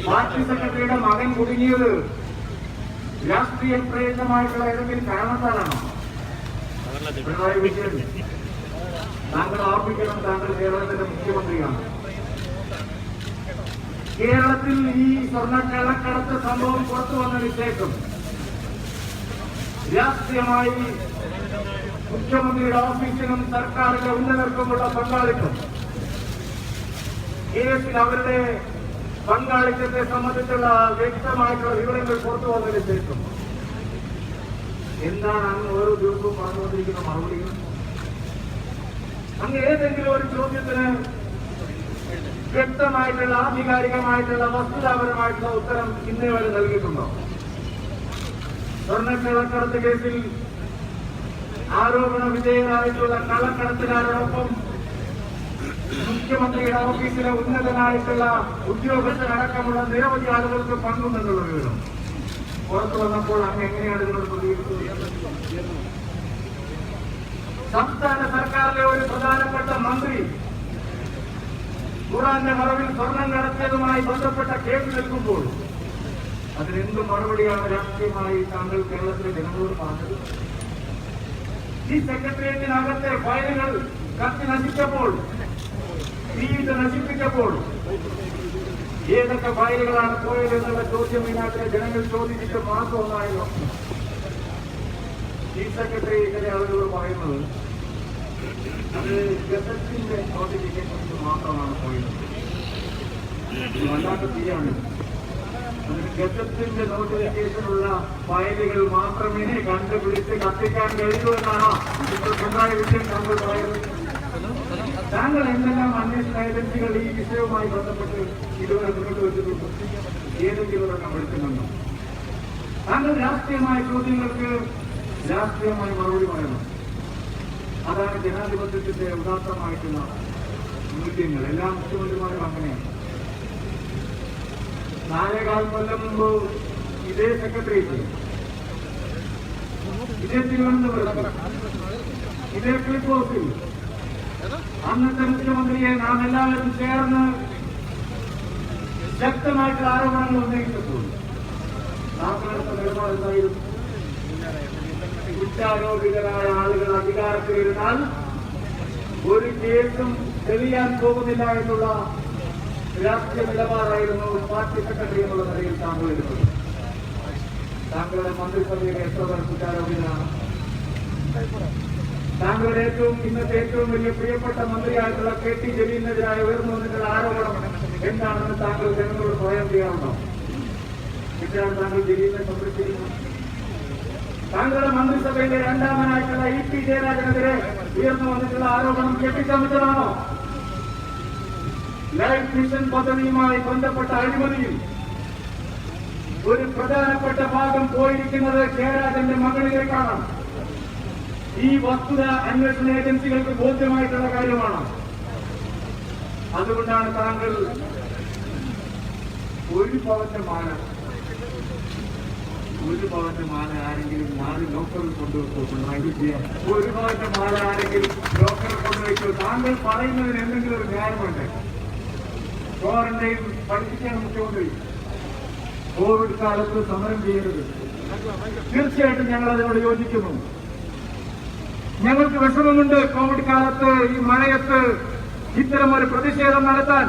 പാർട്ടി സെക്രട്ടറിയുടെ മകൻ കുടുങ്ങിയത് രാഷ്ട്രീയ പ്രേരിതമായിട്ടുള്ള ഏതെങ്കിലും കാരണത്താലാണോ? പിണറായി വിജയൻ, താങ്കൾ ഓർമ്മിക്കണം, താങ്കൾ കേരളത്തിന്റെ മുഖ്യമന്ത്രിയാണ്. കേരളത്തിൽ ഈ സ്വർണ്ണക്കള്ളക്കടത്ത് സംഭവം പുറത്തു വന്നതിന് ശേഷം രാഷ്ട്രീയമായി മുഖ്യമന്ത്രിയുടെ ഓഫീസിനും സർക്കാരിലെ ഉന്നതർക്കുമുള്ള പങ്കാളിത്തം, കേസിൽ അവരുടെ പങ്കാളിത്തത്തെ സംബന്ധിച്ചുള്ള വ്യക്തമായിട്ടുള്ള വിവരങ്ങൾ പുറത്തു വന്നതിന് ശേഷം എന്താണ് അങ്ങ് ഓരോ ദിവസവും പറഞ്ഞുകൊണ്ടിരിക്കുന്ന മറുപടികൾ? അങ്ങ് ഏതെങ്കിലും ഒരു ചോദ്യത്തിന് വ്യക്തമായിട്ടുള്ള ആധികാരികമായിട്ടുള്ള വസ്തുതാപരമായിട്ടുള്ള ഉത്തരം ഇന്നേ വരെ നൽകിയിട്ടുണ്ടോ? സ്വർണ്ണക്കള്ളക്കടത്ത് കേസിൽ ആരോപണ വിധേയരായിട്ടുള്ള കള്ളക്കടത്തുകാരോടൊപ്പം മുഖ്യമന്ത്രിയുടെ ഓഫീസിലെ ഉന്നതനായിട്ടുള്ള ഉദ്യോഗസ്ഥരടക്കമുള്ള നിരവധി ആളുകൾക്ക് പങ്കുണ്ടെന്നുള്ള വിവരം പുറത്തു വന്നപ്പോൾ അങ്ങ് എങ്ങനെയാണ് ഇതിനോട് പ്രതികരിച്ചത്? സംസ്ഥാന സർക്കാരിലെ ഒരു പ്രധാനപ്പെട്ട മന്ത്രി ഖുറാന്റെ മറവിൽ സ്വർണം നടത്തിയതുമായി ബന്ധപ്പെട്ട കേസ് നിൽക്കുമ്പോൾ അതിനെന്ത് മറുപടിയാണ് രാഷ്ട്രീയമായി താങ്കൾ കേരളത്തിലെ ജനങ്ങളോട് പറഞ്ഞത്? ഈ സെക്രട്ടേറിയറ്റിനകത്തെ ഫയലുകൾ കത്തി നശിച്ചപ്പോൾ, തീയിട്ട് നശിപ്പിച്ചപ്പോൾ ഏതൊക്കെ ഫയലുകളാണ് പോയത് എന്നുള്ള ചോദ്യം ഈ നാട്ടിലെ ജനങ്ങൾ ചോദിച്ചിട്ട് മാസം ഒന്നായല്ലോ. ചീഫ് സെക്രട്ടറി ചില ആളുകൾ പറയുന്നത് അത് ഗസറ്റിന്റെ നോട്ടിഫിക്കേഷൻ മാത്രമാണ് പോയത്. വല്ലാത്ത തീയാണ്. അതിന് ഗസറ്റിന്റെ നോട്ടിഫിക്കേഷനുള്ള ഫയലുകൾ മാത്രമേ കണ്ടുപിടിച്ച് കത്തിക്കാൻ കഴിയൂ എന്നാണോ ഇപ്പോൾ പിണറായി വിജയൻ താങ്കൾ പറയുന്നത്? താങ്കൾ എന്തെല്ലാം അന്വേഷണ ഏജൻസികൾ ഈ വിഷയവുമായി ബന്ധപ്പെട്ട് ഇതുവരെ മുന്നോട്ട് വെച്ചിട്ടുണ്ട്? ഏതെങ്കിലും ഒരെണ്ണം വിളിക്കുന്നുണ്ടോ? താങ്കൾ രാഷ്ട്രീയമായ ചോദ്യങ്ങൾക്ക് രാഷ്ട്രീയമായി മറുപടി പറയണം. അതാണ് ജനാധിപത്യത്തിന്റെ ഉദാത്തമായിട്ടുള്ള മൂല്യങ്ങൾ. എല്ലാ മുഖ്യമന്ത്രിമാരും അങ്ങനെയാണ്. 4.25 കൊല്ലം മുമ്പ് ഇതേ സെക്രട്ടേറിയറ്റ്, ഇതേ തിരുവനന്തപുരത്ത്, ഇതേ ക്ലിഫ് ഹൗസിൽ അന്നത്തെ മുഖ്യമന്ത്രിയെ നാം എല്ലാവരും ചേർന്ന് ശക്തമായിട്ടുള്ള ആരോപണങ്ങൾ ഉന്നയിച്ചപ്പോൾ താങ്കളെടുത്ത നിലപാട് എന്തായിരുന്നു? കുറ്റാരോപിതരായ ആളുകൾ അധികാരത്തിലിരുന്നാൽ ഒരു കേസും തെളിയാൻ പോകുന്നില്ല എന്നുള്ള രാഷ്ട്രീയ നിലപാടായിരുന്നു പാർട്ടി സെക്രട്ടറി എന്നുള്ള നിലയിൽ താങ്കൾ എടുത്തത്. താങ്കളുടെ മന്ത്രിസഭയിലെ എത്ര പേർ കുറ്റാരോപിതരാണ്? താങ്കളുടെ ഇന്നത്തെ ഏറ്റവും വലിയ പ്രിയപ്പെട്ട മന്ത്രിയായിട്ടുള്ള KT ജലീലിനെതിരായ ഉയർന്നു വന്നിട്ടുള്ള ആരോപണം എന്താണെന്ന് താങ്കൾ ജനങ്ങളോട് സ്വയം ചെയ്യാറുണ്ടോ? ഇതാണ് താങ്കൾ ജലീലിനെ സംരക്ഷിക്കുന്നത്. താങ്കളുടെ മന്ത്രിസഭയിലെ രണ്ടാമനായിട്ടുള്ള EP ജയരാജനെതിരെ ഉയർന്നു വന്നിട്ടുള്ള ആരോപണം കെട്ടിച്ചമച്ചതാണോ? ലൈഫ് മിഷൻ പദ്ധതിയുമായി ബന്ധപ്പെട്ട അഴിമതിയിൽ ഒരു പ്രധാനപ്പെട്ട ഭാഗം പോയിരിക്കുന്നത് ജയരാജന്റെ മകളിലേക്കാണ്. ഈ വസ്തുത അന്വേഷണ ഏജൻസികൾക്ക് ബോധ്യമായിട്ടുള്ള കാര്യമാണ്. അതുകൊണ്ടാണ് താങ്കൾ ഒരു പവന്റെ മാല ആരെങ്കിലും 4 ലോക്കറിൽ കൊണ്ടുവെച്ചു പിണറായി വിജയൻ? ഒരു പവന്റെ മാല ആരെങ്കിലും ലോക്കറിൽ കൊണ്ടുവയ്ക്കോ? താങ്കൾ പറയുന്നതിന് എന്തെങ്കിലും ഒരു ന്യായമുണ്ട്. ക്വാറന്റൈൻ പഠിപ്പിക്കാൻ മുഖ്യമന്ത്രി കോവിഡ് കാലത്ത് സമരം ചെയ്യരുത്. തീർച്ചയായിട്ടും ഞങ്ങൾ അതിനോട് യോജിക്കുന്നു. ഞങ്ങൾക്ക് വിഷമമുണ്ട് കോവിഡ് കാലത്ത് ഈ മഴയത്ത് ഇത്തരമൊരു പ്രതിഷേധം നടത്താൻ.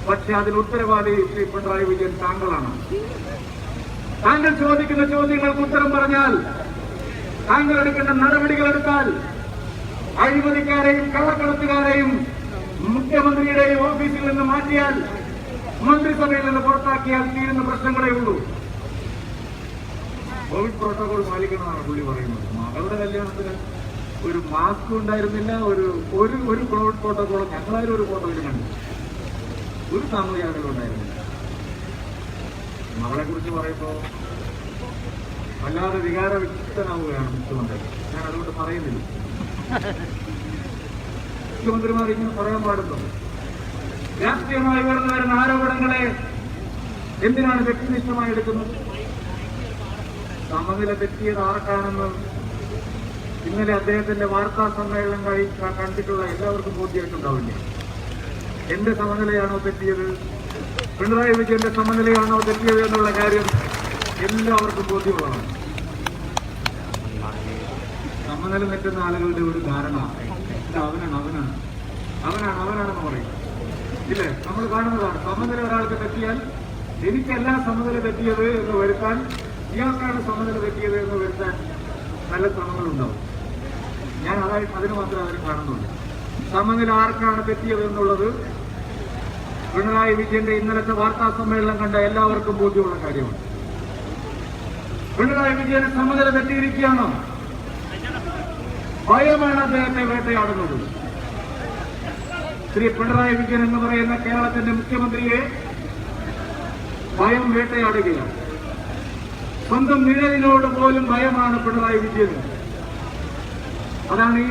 പക്ഷെ അതിന് ഉത്തരവാദി ശ്രീ പിണറായി വിജയൻ താങ്കളാണ്. താങ്കൾ ചോദിക്കുന്ന ചോദ്യങ്ങൾക്ക് ഉത്തരം പറഞ്ഞാൽ, താങ്കൾ എടുക്കേണ്ട നടപടികൾ എടുത്താൽ, അഴിമതിക്കാരെയും കള്ളക്കടത്തുകാരെയും മുഖ്യമന്ത്രിയുടെയും ഓഫീസിൽ നിന്ന് മാറ്റിയാൽ, മന്ത്രിസഭയിൽ നിന്ന് പുറത്താക്കിയാൽ തീരുന്ന പ്രശ്നങ്ങളേ ഉള്ളൂ. കോവിഡ് പ്രോട്ടോകോൾ പാലിക്കണമെന്നാണ് പുള്ളി പറയുന്നത്. മകളുടെ കല്യാണത്തിന് ഒരു മാസ്ക് ഉണ്ടായിരുന്നില്ല, ഒരു കോവിഡ് പ്രോട്ടോകോൾ ഞങ്ങളാരും ഒരു ഫോട്ടോയിൽ കണ്ടു, ഒരു സാമൂഹ്യ അകലം ഉണ്ടായിരുന്നില്ല. മകളെ കുറിച്ച് പറയുമ്പോൾ വല്ലാതെ വികാരവിക്തനാവുകയാണ് മുഖ്യമന്ത്രി. ഞാൻ അതുകൊണ്ട് പറയുന്നില്ല. മുഖ്യമന്ത്രിമാർ ഇങ്ങനെ പറയാൻ പാടുന്നു. രാഷ്ട്രീയമായി ഉയർന്നു വരുന്ന ആരോപണങ്ങളെ എന്തിനാണ് വ്യക്തിനിഷ്ഠമായി എടുക്കുന്നത്? സമനില തെറ്റിയത് ആർക്കാണെന്ന് ഇന്നലെ അദ്ദേഹത്തിന്റെ വാർത്താ സമ്മേളനം കണ്ടിട്ടുള്ള എല്ലാവർക്കും ബോധ്യമായിട്ടുണ്ടാവില്ല. എന്റെ സമനിലയാണോ തെറ്റിയത്, പിണറായി വിജയന്റെ സമനിലയാണോ തെറ്റിയത് എന്നുള്ള കാര്യം എല്ലാവർക്കും ബോധ്യമാണ്. സമനില തെറ്റുന്ന ആളുകളുടെ ഒരു ധാരണ അവനാണെന്ന് പറയും. ഇല്ലേ, നമ്മൾ കാണുന്നതാണ്. സമനില ഒരാൾക്ക് തെറ്റിയാൽ എനിക്കല്ല സമനില തെറ്റിയത് എന്ന് വരുത്താൻ, ഇയാൾക്കാണ് സമനില തെറ്റിയത് എന്ന് വരുത്താൻ നല്ല ശ്രമങ്ങളുണ്ടാവും. ഞാൻ അതിന് മാത്രമേ അതിന് കാണുന്നുള്ളൂ. സമനില ആർക്കാണ് തെറ്റിയത് എന്നുള്ളത് പിണറായി വിജയന്റെ ഇന്നലത്തെ വാർത്താ സമ്മേളനം കണ്ട എല്ലാവർക്കും ബോധ്യമുള്ള കാര്യമാണ്. പിണറായി വിജയന് സമനില തെറ്റിയിരിക്കുകയാണോ? ഭയമാണ് അദ്ദേഹത്തെ വേട്ടയാടുന്നത്. ശ്രീ പിണറായി വിജയൻ എന്ന് പറയുന്ന കേരളത്തിന്റെ മുഖ്യമന്ത്രിയെ ഭയം വേട്ടയാടുകയാണ്. സ്വന്തം നിഴലിനോട് പോലും ഭയമാണ് പിണറായി വിജയന്. അതാണ് ഈ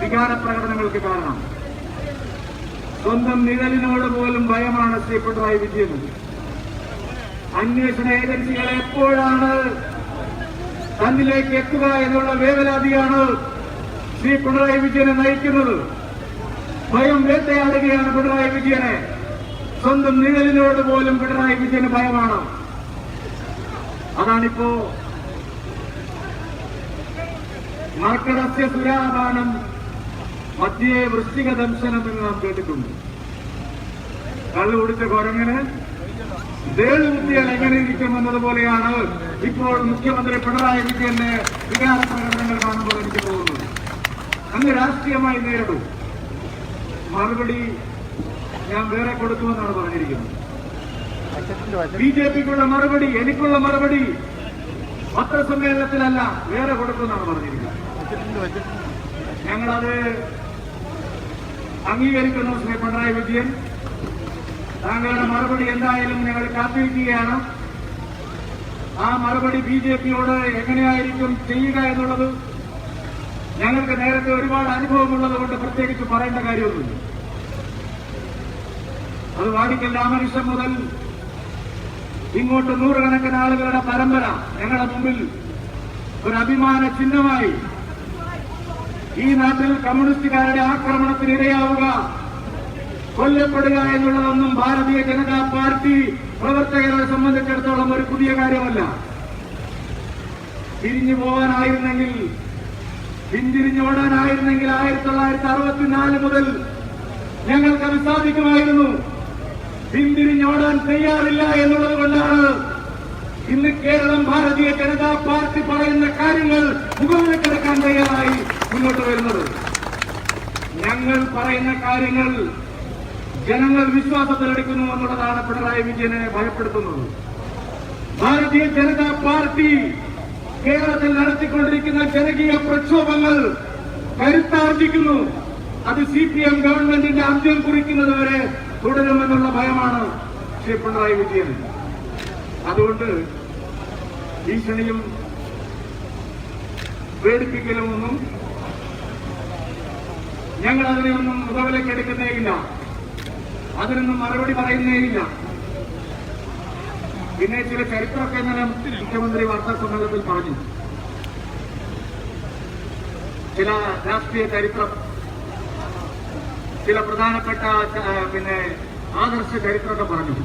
വികാര പ്രകടനങ്ങൾക്ക് കാരണം. സ്വന്തം നിഴലിനോട് പോലും ഭയമാണ് ശ്രീ പിണറായി വിജയന്. അന്വേഷണ ഏജൻസികൾ എപ്പോഴാണ് തന്നിലേക്ക് എത്തുക എന്നുള്ള വേവലാതിയാണ് ശ്രീ പിണറായി വിജയനെ നയിക്കുന്നത്. ഭയം വേട്ടയാടുകയാണ് പിണറായി വിജയനെ. സ്വന്തം നിഴലിനോട് പോലും പിണറായി വിജയന് ഭയമാണ്. അതാണിപ്പോ മർക്കടസ്യ സുരാപാനം മധ്യേ വൃശ്ചിക ദംശനം എന്ന് നാം കേട്ടിട്ടുണ്ട്. കള്ളു കുടിച്ച കുരങ്ങനെ ദേളുബുദ്ധികൾ എങ്ങനെ ഇരിക്കും എന്നതുപോലെയാണ് ഇപ്പോൾ മുഖ്യമന്ത്രി പിണറായി വിജയന്റെ വികാര പ്രകടനങ്ങൾ കാണുമ്പോൾ എനിക്ക് തോന്നുന്നത്. അങ്ങ് രാഷ്ട്രീയമായി നേരിടും. മറുപടി ഞാൻ വേറെ കൊടുക്കുമെന്നാണ് പറഞ്ഞിരിക്കുന്നത്. ബിജെപിക്കുള്ള മറുപടി, എനിക്കുള്ള മറുപടി പത്രസമ്മേളനത്തിലല്ല, വേറെ കൊടുക്കുമെന്നാണ് പറഞ്ഞിരിക്കുന്നത്. ഞങ്ങളത് അംഗീകരിക്കുന്നു. ശ്രീ പിണറായി വിജയൻ, താങ്കളുടെ മറുപടി എന്തായാലും ഞങ്ങൾ കാത്തിരിക്കുകയാണ്. ആ മറുപടി ബിജെപിയോട് എങ്ങനെയായിരിക്കും ചെയ്യുക എന്നുള്ളത് ഞങ്ങൾക്ക് നേരത്തെ ഒരുപാട് അനുഭവമുള്ളത് കൊണ്ട് പ്രത്യേകിച്ച് പറയേണ്ട കാര്യമൊന്നുമില്ല. അത് വാടിക്കൽ രാമകൃഷ്ണൻ മുതൽ ഇങ്ങോട്ട് നൂറുകണക്കിന് ആളുകളുടെ പരമ്പര ഞങ്ങളുടെ മുമ്പിൽ ഒരു അഭിമാന ചിഹ്നമായി. ഈ നാട്ടിൽ കമ്മ്യൂണിസ്റ്റുകാരുടെ ആക്രമണത്തിനിരയാവുക, കൊല്ലപ്പെടുക എന്നുള്ളതൊന്നും ഭാരതീയ ജനതാ പാർട്ടി പ്രവർത്തകരെ സംബന്ധിച്ചിടത്തോളം ഒരു പുതിയ കാര്യമല്ല. പിരിഞ്ഞു പോകാനായിരുന്നെങ്കിൽ, പിന്തിരിഞ്ഞോടാനായിരുന്നെങ്കിൽ 1964 മുതൽ ഞങ്ങൾക്കത് സാധിക്കുമായിരുന്നു. പിന്തിരിഞ്ഞോടാൻ തയ്യാറില്ല എന്നുള്ളത് കൊണ്ടാണ് ഇന്ന് കേരളം ഭാരതീയ ജനതാ പാർട്ടി പറയുന്ന കാര്യങ്ങൾ മുഖവിലക്കെടുക്കാൻ തയ്യാറായി മുന്നോട്ട് വരുന്നത്. ഞങ്ങൾ പറയുന്ന കാര്യങ്ങൾ ജനങ്ങൾ വിശ്വാസത്തിലെടുക്കുന്നു എന്നുള്ളതാണ് പിണറായി വിജയനെ ഭയപ്പെടുത്തുന്നത്. ഭാരതീയ ജനതാ പാർട്ടി കേരളത്തിൽ നടത്തിക്കൊണ്ടിരിക്കുന്ന ജനകീയ പ്രക്ഷോഭങ്ങൾ കരുത്താർജിക്കുന്നു. അത് CPM ഗവൺമെന്റിന്റെ അന്ത്യം കുറിക്കുന്നതുവരെ തുടരുമെന്നുള്ള ഭയമാണ് ശ്രീ പിണറായി വിജയൻ. അതുകൊണ്ട് ഭീഷണിയും പേടിപ്പിക്കലുമൊന്നും ഞങ്ങൾ അതിനെയൊന്നും മുഖവിലേക്കെടുക്കുന്നേയില്ല, അതിനൊന്നും മറുപടി പറയുന്നേയില്ല. പിന്നെ ചില ചരിത്രമൊക്കെ ഇന്നലെ മുഖ്യമന്ത്രി വാർത്താ സമ്മേളനത്തിൽ പറഞ്ഞു. ചില രാഷ്ട്രീയ ചരിത്രം, ചില പ്രധാനപ്പെട്ട ആദർശ ചരിത്രമൊക്കെ പറഞ്ഞു.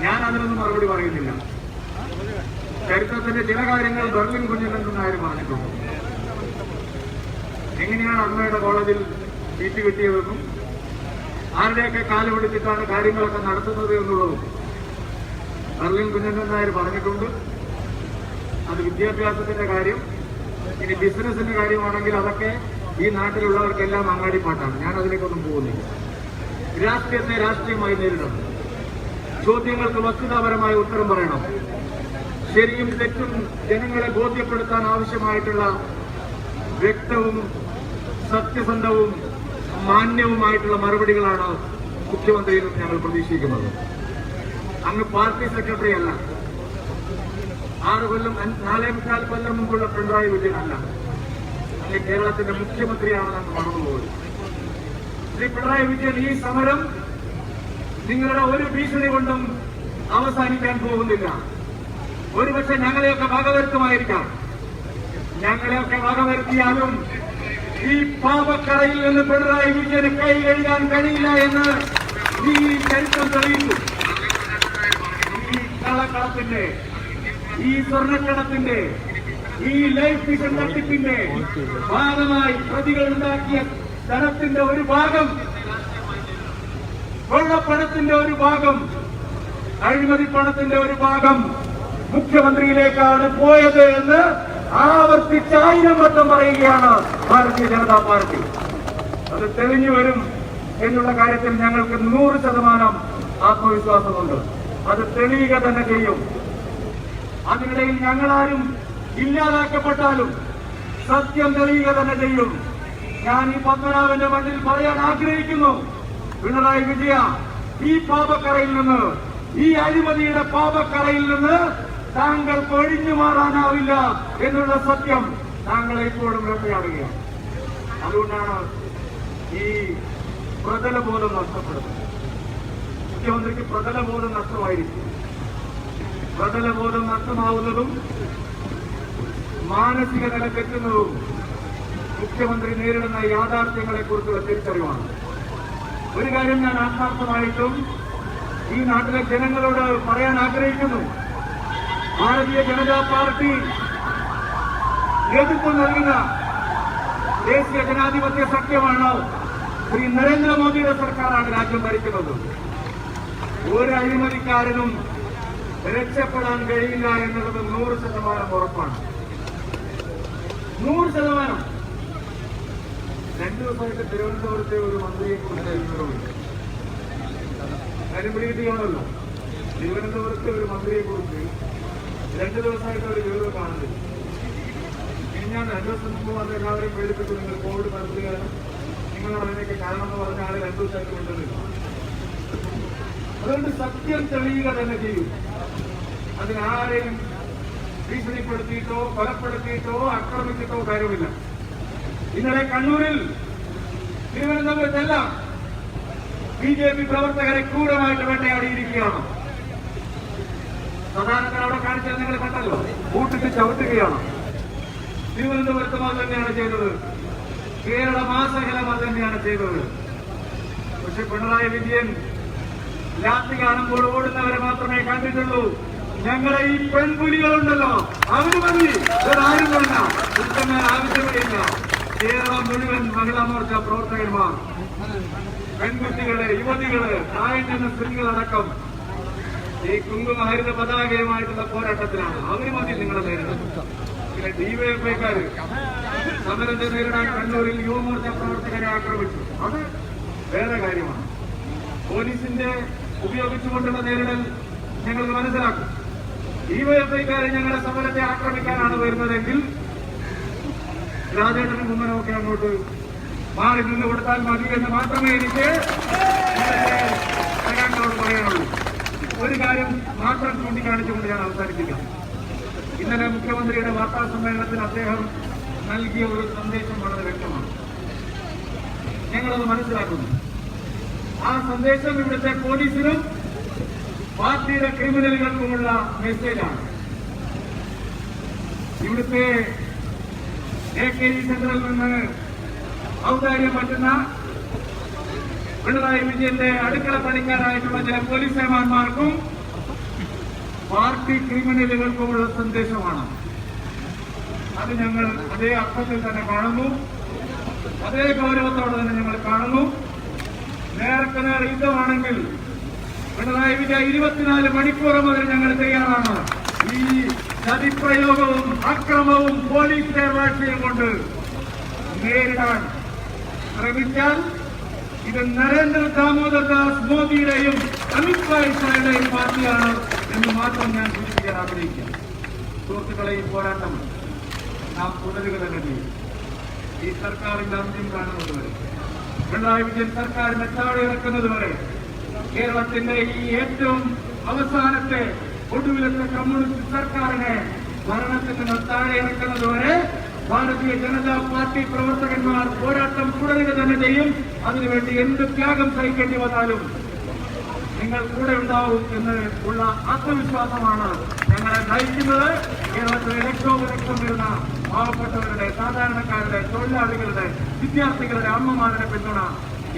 ഞാൻ അതിനൊന്നും മറുപടി പറയുന്നില്ല. ചരിത്രത്തിന്റെ ചില കാര്യങ്ങൾ ബെർലിൻ കുഞ്ഞിനെന്ന് ആരും പറഞ്ഞിട്ടുണ്ട്. എങ്ങനെയാണ് അമ്മയുടെ കോളേജിൽ സീറ്റ് കിട്ടിയതെന്നും ആരുടെയൊക്കെ കാല് പിടിച്ചിട്ടാണ് കാര്യങ്ങളൊക്കെ നടത്തുന്നത് എന്നുള്ളതും ബെർലിൻ കുഞ്ഞിനെന്ന് നായർ പറഞ്ഞിട്ടുണ്ട്. അത് വിദ്യാഭ്യാസത്തിന്റെ കാര്യം. ഇനി ബിസിനസിന്റെ കാര്യമാണെങ്കിൽ അതൊക്കെ ഈ നാട്ടിലുള്ളവർക്കെല്ലാം അങ്ങാടിപ്പാട്ടാണ്. ഞാൻ അതിലേക്കൊന്നും പോകുന്നില്ല. രാഷ്ട്രീയത്തെ രാഷ്ട്രീയമായി നേരിടണം. ചോദ്യങ്ങൾക്ക് വസ്തുതാപരമായ ഉത്തരം പറയണം. ശരിയും തെറ്റും ജനങ്ങളെ ബോധ്യപ്പെടുത്താൻ ആവശ്യമായിട്ടുള്ള വ്യക്തവും സത്യസന്ധവും മാന്യവുമായിട്ടുള്ള മറുപടികളാണ് മുഖ്യമന്ത്രിയിൽ ഞങ്ങൾ പ്രതീക്ഷിക്കുന്നത്. അങ്ങ് പാർട്ടി സെക്രട്ടറി അല്ല, 4.25 കൊല്ലം മുമ്പുള്ള പിണറായി വിജയനല്ല. അങ്ങ് കേരളത്തിന്റെ മുഖ്യമന്ത്രിയാണെന്ന് അങ്ങ് മറന്നുപോയി. ശ്രീ പിണറായി വിജയൻ, ഈ സമരം നിങ്ങളുടെ ഒരു ഭീഷണി കൊണ്ടും അവസാനിക്കാൻ പോകുന്നില്ല. ഒരുപക്ഷെ ഞങ്ങളെയൊക്കെ വകവരുത്തുമായിരിക്കാം. ഞങ്ങളെയൊക്കെ വകവരുത്തിയാലും ഈ പാപക്കറയിൽ നിന്ന് പിണറായി വിജയന് കൈ കഴുകാൻ കഴിയില്ല എന്ന് ഈ ചരിത്രം തെളിയിച്ചു. ഈ കള്ളക്കടത്തിന്റെ, ഈ സ്വർണ്ണക്കടത്തിന്റെ, ഈ ലൈഫ് മിഷൻ തട്ടിപ്പിന്റെ ഭാഗമായി പ്രതികൾ ഉണ്ടാക്കിയ ധനത്തിന്റെ ഒരു ഭാഗം, കൊള്ളപ്പണത്തിന്റെ ഒരു ഭാഗം, അഴിമതി പണത്തിന്റെ ഒരു ഭാഗം മുഖ്യമന്ത്രിയിലേക്കാണ് പോയത് എന്ന് ആവർത്തിച്ച് 1000 വട്ടം പറയുകയാണ് ഭാരതീയ ജനതാ പാർട്ടി. അത് തെളിഞ്ഞു വരും എന്നുള്ള കാര്യത്തിൽ ഞങ്ങൾക്ക് 100% ആത്മവിശ്വാസമുണ്ട്. അത് തെളിയുക തന്നെ ചെയ്യും. അതിനിടയിൽ ഞങ്ങളാരും ഇല്ലാതാക്കപ്പെട്ടാലും സത്യം തെളിയുക തന്നെ ചെയ്യും. ഞാൻ ഈ പത്മനാഭന്റെ മണ്ണിൽ പറയാൻ ആഗ്രഹിക്കുന്നു, പിണറായി വിജയ, ഈ പാപക്കറയിൽ നിന്ന്, ഈ അഴിമതിയുടെ പാപക്കറയിൽ നിന്ന് താങ്കൾക്ക് ഒഴിഞ്ഞു മാറാനാവില്ല എന്നുള്ള സത്യം താങ്കളെ ഇപ്പോഴും വേട്ടയാടുകയാണ്. അതുകൊണ്ടാണ് ഈ പ്രതലബോധം നഷ്ടപ്പെടുന്നത്. മുഖ്യമന്ത്രിക്ക് പ്രതലബോധം നഷ്ടമായിരിക്കും. പ്രതലബോധം നഷ്ടമാവുന്നതും മാനസിക നില തെറ്റുന്നതും മുഖ്യമന്ത്രി നേരിടുന്ന യാഥാർത്ഥ്യങ്ങളെ കുറിച്ചുള്ള തിരിച്ചറിവാണ്. ഒരു കാര്യം ഞാൻ ആത്മാർത്ഥമായിട്ടും ഈ നാട്ടിലെ ജനങ്ങളോട് പറയാൻ ആഗ്രഹിക്കുന്നു. ഭാരതീയ ജനതാ പാർട്ടി നേതൃത്വം നൽകുന്ന ദേശീയ ജനാധിപത്യ സഖ്യമാണ്. ശ്രീ നരേന്ദ്രമോദിയുടെ സർക്കാരാണ് രാജ്യം ഭരിക്കുന്നത്. ഒരു അഴിമതിക്കാരനും രക്ഷപ്പെടാൻ കഴിയില്ല എന്നുള്ളത് 100% ഉറപ്പാണ്. 100%. 2 ദിവസമായിട്ട് തിരുവനന്തപുരത്തെ ഒരു മന്ത്രിയെ കുറിച്ച് കാര്യം പിടികിട്ടിയാണല്ലോ. തിരുവനന്തപുരത്തെ ഒരു മന്ത്രിയെ കുറിച്ച് 2 ദിവസമായിട്ട് ഒരു വിവരം കാണുന്നില്ല. ഞാൻ 2 ദിവസം മുമ്പ് അത് എല്ലാവരെയും പേടിപ്പിച്ചു, നിങ്ങൾ കോവിഡ് പരത്തുകയാണ്, നിങ്ങളാണ് അതിനൊക്കെ കാരണം എന്ന് പറഞ്ഞ ആളെ 2 ദിവസമായിട്ട് കൊണ്ടുവന്നില്ല. അതുകൊണ്ട് സത്യം തെളിയുക തന്നെ ചെയ്യും. അതിനാരെയും ഭീഷണിപ്പെടുത്തിയിട്ടോ കൊലപ്പെടുത്തിയിട്ടോ ആക്രമിച്ചിട്ടോ കാര്യമില്ല. ഇന്നലെ കണ്ണൂരിൽ, തിരുവനന്തപുരത്തെല്ലാം BJP പ്രവർത്തകരെ ക്രൂരമായിട്ട് വേട്ടയാടിയിരിക്കുകയാണ്. സാധാരണ അവിടെ കാണിച്ചത് നിങ്ങൾ കണ്ടല്ലോ, കൂട്ടിട്ട് ചവിട്ടുകയാണ്. തിരുവനന്തപുരത്തും അത് തന്നെയാണ് ചെയ്തത്. കേരള മാസകലം അത് തന്നെയാണ് ചെയ്തത്. പക്ഷെ പിണറായി വിജയൻ ലാത്തി കാണുമ്പോൾ ഓടുന്നവരെ മാത്രമേ കണ്ടിട്ടുള്ളൂ. ഞങ്ങളെ ഈ പെൺപുലികളുണ്ടല്ലോ, അവര് മതി, ഇവരാരും വേണ്ട, പുരുഷന്മാർ ആവശ്യമില്ല. കേരളം മുഴുവൻ മഹിളാ മോർച്ച പ്രവർത്തകന്മാർ, പെൺകുട്ടികള്, യുവതികള്, പ്രായം ചെന്ന സ്ത്രീകളടക്കം ഈ കുങ്കുമഹരിത പതാകയുമായിട്ടുള്ള പോരാട്ടത്തിലാണ്. അവര് മതി നിങ്ങളെ നേരിടുന്നത്. പിന്നെ ഡിവൈഎഫ്ഐക്കാര് സമരത്തെ നേരിടാൻ കണ്ണൂരിൽ യുവമോർച്ച പ്രവർത്തകരെ ആക്രമിച്ചു. അത് വേറെ കാര്യമാണ്. പോലീസിന്റെ ഉപയോഗിച്ചുകൊണ്ടുള്ള നേരിടൽ ഞങ്ങൾക്ക് മനസ്സിലാക്കും. ഡിവൈഎഫ്ഐക്കാരെ ഞങ്ങളുടെ സമരത്തെ ആക്രമിക്കാനാണ് വരുന്നതെങ്കിൽ രാജേട്ടനും കുമ്മനമൊക്കെ അങ്ങോട്ട് മാറി നിന്ന് കൊടുത്താൽ മതി എന്ന് മാത്രമേ എനിക്ക് ജനങ്ങളോട് പറയാനുള്ളൂ. ഒരു കാര്യം മാത്രം ചൂണ്ടിക്കാണിച്ചുകൊണ്ട് ഞാൻ അവസാനിപ്പിക്കാം. ഇന്നലെ മുഖ്യമന്ത്രിയുടെ വാർത്താ സമ്മേളനത്തിൽ അദ്ദേഹം നൽകിയ ഒരു സന്ദേശം വളരെ വ്യക്തമാണ്. ഞങ്ങളത് മനസ്സിലാക്കുന്നു. ആ സന്ദേശം ഇവിടുത്തെ പോലീസിനും പാർട്ടിയുടെ ക്രിമിനലുകൾക്കുമുള്ള മെസ്സേജാണ്. ഇവിടുത്തെ AKG സെന്ററിൽ നിന്ന് ഔദാര്യം പറ്റുന്ന പിണറായി വിജയന്റെ അടുക്കള പണിക്കാരായിട്ടുള്ള ചില പോലീസ് സേവാന്മാർക്കും പാർട്ടി ക്രിമിനലുകൾക്കുമുള്ള സന്ദേശമാണ്. അത് ഞങ്ങൾ അതേ അർത്ഥത്തിൽ തന്നെ കാണുന്നു, അതേ ഗൗരവത്തോടെ തന്നെ ഞങ്ങൾ കാണുന്നു. നേർക്ക് നേർ യുദ്ധമാണെങ്കിൽ പിണറായി വിജയ 24 മണിക്കൂറും അതിന് ഞങ്ങൾ തയ്യാറാണ്. ഈ ചതിപ്രയോഗവും അക്രമവും പോലീസ് നേർവാഴ്ചയും കൊണ്ട് നേരിടാൻ ശ്രമിച്ചാൽ ഇത് നരേന്ദ്ര ദാമോദർ ദാസ് മോദിയുടെയും അമിത് ഷായുടെയും പാർട്ടിയാണ് എന്ന് മാത്രം ഞാൻ സൂചിപ്പിക്കാൻ ആഗ്രഹിക്കുന്നു. സുഹൃത്തുക്കളെ, ഈ പോരാട്ടം നാം തുടരുക തന്നെ ചെയ്യും. ഈ സർക്കാരിന്റെ അന്ത്യം കാണുന്നതുവരെ, പിണറായി വിജയൻ സർക്കാരിനെ താഴെ ഇറക്കുന്നതുവരെ, കേരളത്തിന്റെ ഈ ഏറ്റവും അവസാനത്തെ ഒടുവിലത്തെ കമ്മ്യൂണിസ്റ്റ് സർക്കാരിനെ ഭരണത്തിൽ നിന്ന് താഴെ ഇറക്കുന്നതുവരെ ഭാരതീയ ജനതാ പാർട്ടി പ്രവർത്തകന്മാർ പോരാട്ടം തുടരുക തന്നെ ചെയ്യും. അതിനുവേണ്ടി എന്ത് ത്യാഗം സഹിക്കേണ്ടി വന്നാലും നിങ്ങൾ കൂടെ ഉണ്ടാവും എന്ന് ഉള്ള ആത്മവിശ്വാസമാണ് ഞങ്ങളെ നയിക്കുന്നത്. കേരളത്തിലെ ലക്ഷോപ ലക്ഷം വരുന്ന പാവപ്പെട്ടവരുടെ, സാധാരണക്കാരുടെ, തൊഴിലാളികളുടെ, വിദ്യാർത്ഥികളുടെ, അമ്മമാരുടെ പിന്തുണ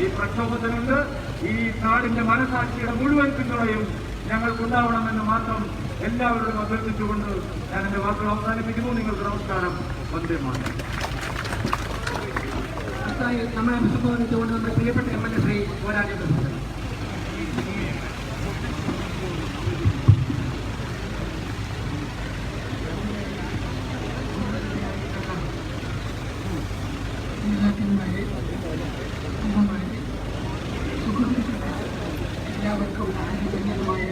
ഈ പ്രക്ഷോഭത്തിനുണ്ട്. ഈ നാടിന്റെ മനസാക്ഷിയുടെ മുഴുവൻ പിന്തുണയും ഞങ്ങൾക്കുണ്ടാവണമെന്ന് മാത്രം എല്ലാവരോടും അഭ്യർത്ഥിച്ചുകൊണ്ട് ഞാൻ എന്റെ വാക്കുകൾ അവസാനിപ്പിക്കുന്നു. നിങ്ങൾക്ക് നമസ്കാരം. വന്ദേ മാതരം. നമ്മളെ അഭിസംബോധനിച്ചുകൊണ്ട് നമ്മുടെ പ്രിയപ്പെട്ട MLA ശ്രീ പോരാട്ടം. എല്ലാവർക്കും ആരോഗ്യകരമായ